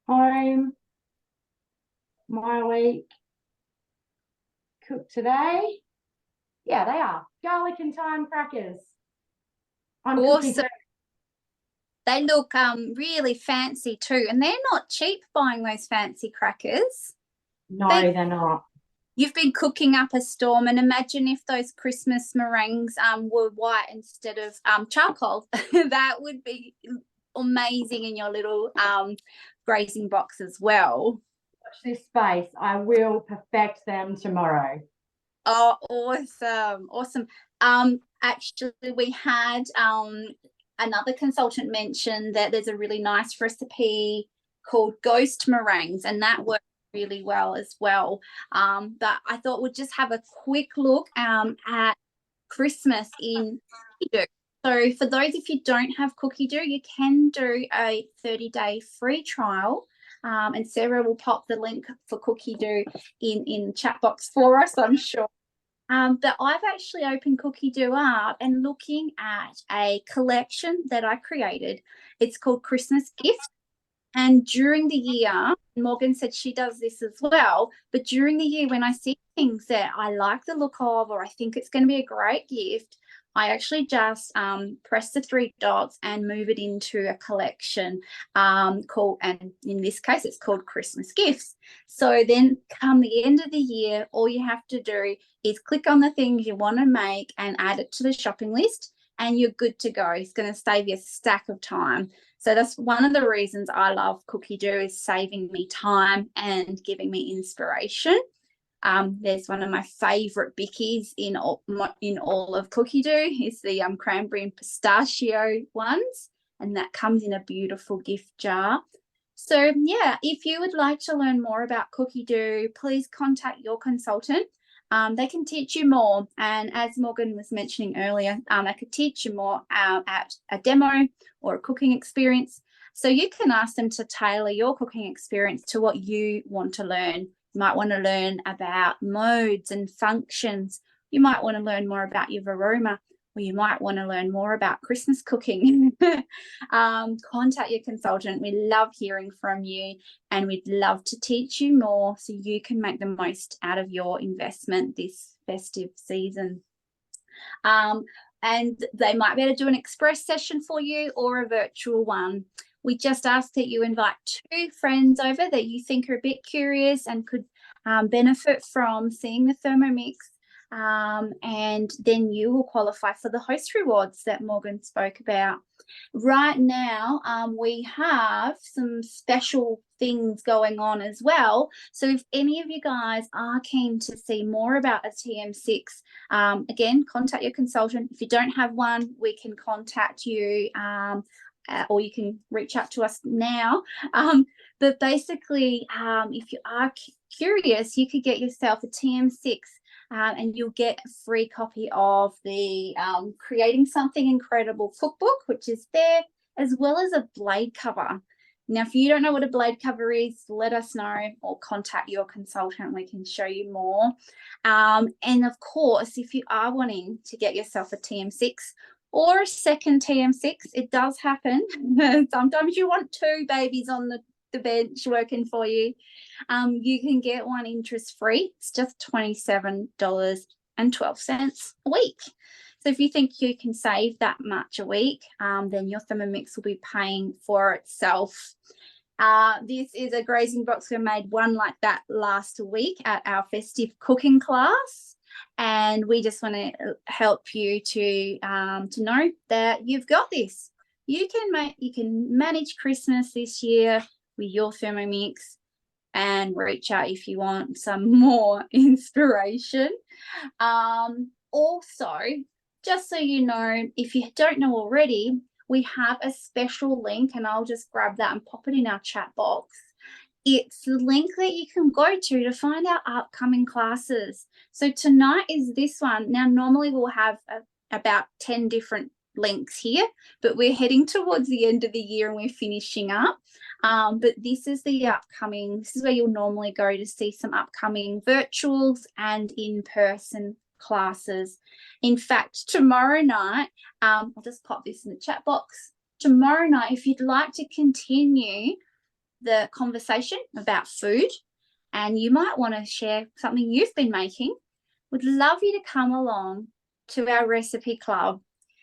Home. my week cooked today. Yeah, they are garlic and thyme crackers. On Awesome. Cookidoo. They look really fancy too, and they're not cheap buying those fancy crackers. No, they're not. You've been cooking up a storm, and imagine if those Christmas meringues were white instead of charcoal. That would be amazing in your little grazing box as well. Watch this space. I will perfect them tomorrow. Oh, awesome. Actually, we had another consultant mention that there's a really nice recipe called ghost meringues, and that works really well as well. But I thought we'd just have a quick look at Christmas in Cookidoo. So for those, if you don't have Cookidoo, you can do a 30-day free trial. And Sarah will pop the link for Cookidoo in the chat box for us, I'm sure. But I've actually opened Cookidoo up and looking at a collection that I created. It's called Christmas Gifts. And during the year, Morgan said she does this as well, but during the year when I see things that I like the look of or I think it's going to be a great gift, I actually just press the 3 dots and move it into a collection called, and in this case, it's called Christmas Gifts. So then come the end of the year, all you have to do is click on the things you want to make and add it to the shopping list, and you're good to go. It's going to save you a stack of time. So that's one of the reasons I love Cookidoo, is saving me time and giving me inspiration. There's one of my favourite bickies in all of Cookidoo is the cranberry and pistachio ones, and that comes in a beautiful gift jar. So yeah, if you would like to learn more about Cookidoo, please contact your consultant. They can teach you more, and as Morgan was mentioning earlier, they could teach you more at a demo or a cooking experience. So you can ask them to tailor your cooking experience to what you want to learn. You might want to learn about modes and functions. You might want to learn more about your Varoma, or you might want to learn more about Christmas cooking. Contact your consultant. We love hearing from you, and we'd love to teach you more so you can make the most out of your investment this festive season. And they might be able to do an express session for you or a virtual one. We just ask that you invite 2 friends over that you think are a bit curious and could benefit from seeing the Thermomix, and then you will qualify for the host rewards that Morgan spoke about. Right now, we have some special things going on as well. So if any of you guys are keen to see more about a TM6, again, contact your consultant. If you don't have one, we can contact you, or you can reach out to us now. But basically, if you are curious, you could get yourself a TM6, and you'll get a free copy of the Creating Something Incredible cookbook, which is there, as well as a blade cover. Now, if you don't know what a blade cover is, let us know or contact your consultant. We can show you more. And of course, if you are wanting to get yourself a TM6 or a second TM6, it does happen. Sometimes you want 2 babies on the bench working for you. You can get one interest-free. It's just $27.12 a week. So if you think you can save that much a week, then your Thermomix will be paying for itself. This is a grazing box. We made one like that last week at our festive cooking class, and we just want to help you to know that you've got this. You can manage Christmas this year with your Thermomix, and reach out if you want some more inspiration. Also, just so you know, if you don't know already, we have a special link, and I'll just grab that and pop it in our chat box. It's the link that you can go to find our upcoming classes. So tonight is this one. Now, normally we'll have about 10 different links here, but we're heading towards the end of the year and we're finishing up. But this is the upcoming, this is where you'll normally go to see some upcoming virtuals and in-person classes. In fact, tomorrow night, I'll just pop this in the chat box. Tomorrow night, if you'd like to continue the conversation about food, and you might want to share something you've been making, would love you to come along to our recipe club.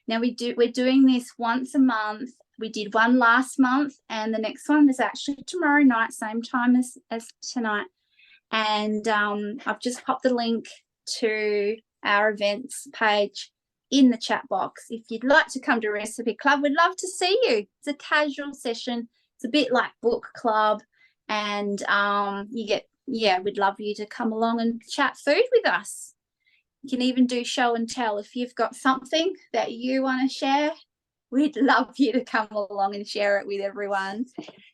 Now we're doing this once a month. We did one last month, and the next one is actually tomorrow night, same time as tonight. And I've just popped the link to our events page in the chat box. If you'd like to come to Recipe Club, we'd love to see you. It's a casual session. It's a bit like book club, and we'd love you to come along and chat food with us. You can even do show and tell. If you've got something that you want to share, we'd love you to come along and share it with everyone.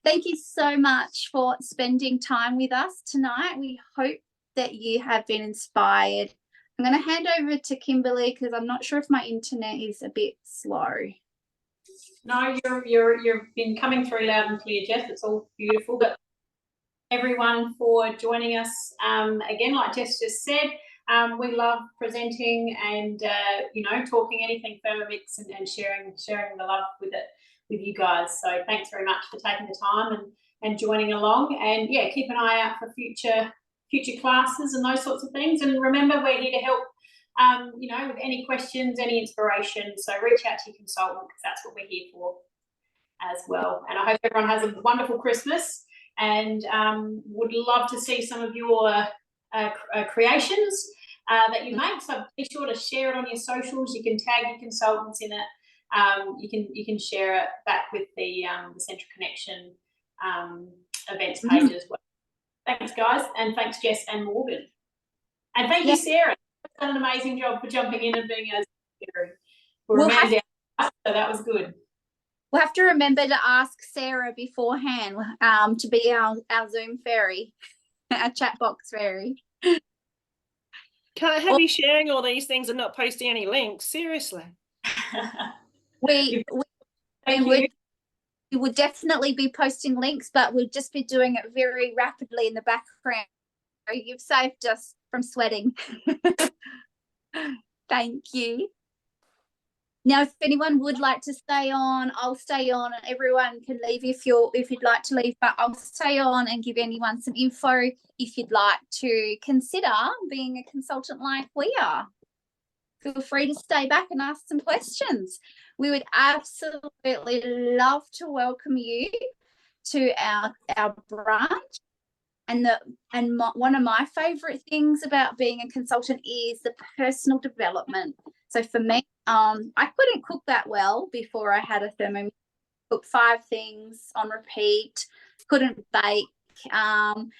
Thank you so much for spending time with us tonight. We hope that you have been inspired. I'm going to hand over to Kimberly because I'm not sure if my internet is a bit slow. No, you've been coming through loud and clear, Jess. It's all beautiful. But everyone for joining us again, like Jess just said, we love presenting and talking anything Thermomix and sharing the love with you guys. So thanks very much for taking the time and joining along. And yeah, keep an eye out for future classes and those sorts of things. And remember, we're here to help. With any questions, any inspiration. So reach out to your consultant because that's what we're here for as well. And I hope everyone has a wonderful Christmas and would love to see some of your creations that you make. So be sure to share it on your socials. You can tag your consultants in it. You can share it back with the Central Connection events page as well. Thanks, guys, and thanks, Jess and Morgan. And thank you, Sarah. You've done an amazing job for jumping in and being our secretary. So that was good. We'll have to remember to ask Sarah beforehand to be our Zoom fairy, our chat box fairy. Can't have you sharing all these things and not posting any links. Seriously. We would definitely be posting links, but we'll just be doing it very rapidly in the background. You've saved us from sweating. Thank you. Now, if anyone would like to stay on, I'll stay on, and everyone can leave if you'd like to leave, but I'll stay on and give anyone some info if you'd like to consider being a consultant like we are. Feel free to stay back and ask some questions. We would absolutely love to welcome you to our branch. And one of my favourite things about being a consultant is the personal development. So for me, I couldn't cook that well before I had a Thermomix. Cooked 5 things on repeat, couldn't bake, and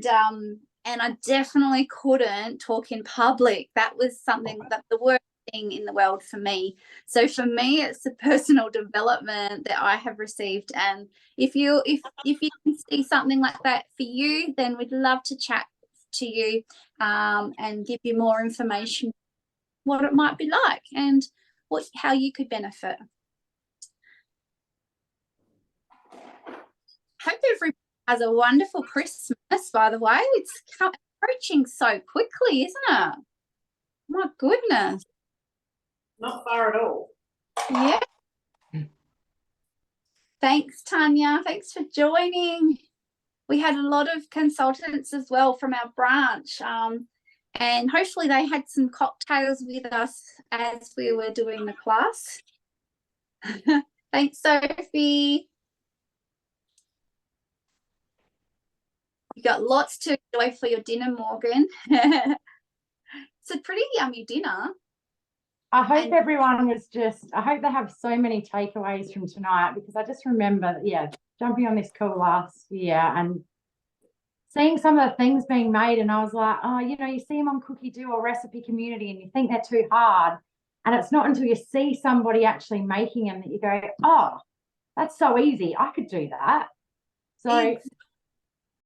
I definitely couldn't talk in public. That was something that the worst thing in the world for me. So for me, it's the personal development that I have received. And if you can see something like that for you, then we'd love to chat to you and give you more information what it might be like and how you could benefit. Hope everybody has a wonderful Christmas, by the way. It's approaching so quickly, isn't it? My goodness. Not far at all. Yeah. Thanks, Tanya. Thanks for joining. We had a lot of consultants as well from our branch, and hopefully they had some cocktails with us as we were doing the class. Thanks, Sophie. You got lots to enjoy for your dinner, Morgan. It's a pretty yummy dinner. I hope everyone I hope they have so many takeaways from tonight, because I just remember, jumping on this call last year and seeing some of the things being made, and I was like, oh, you see them on Cookidoo or Recipe Community and you think they're too hard. And it's not until you see somebody actually making them that you go, oh, that's so easy. I could do that. So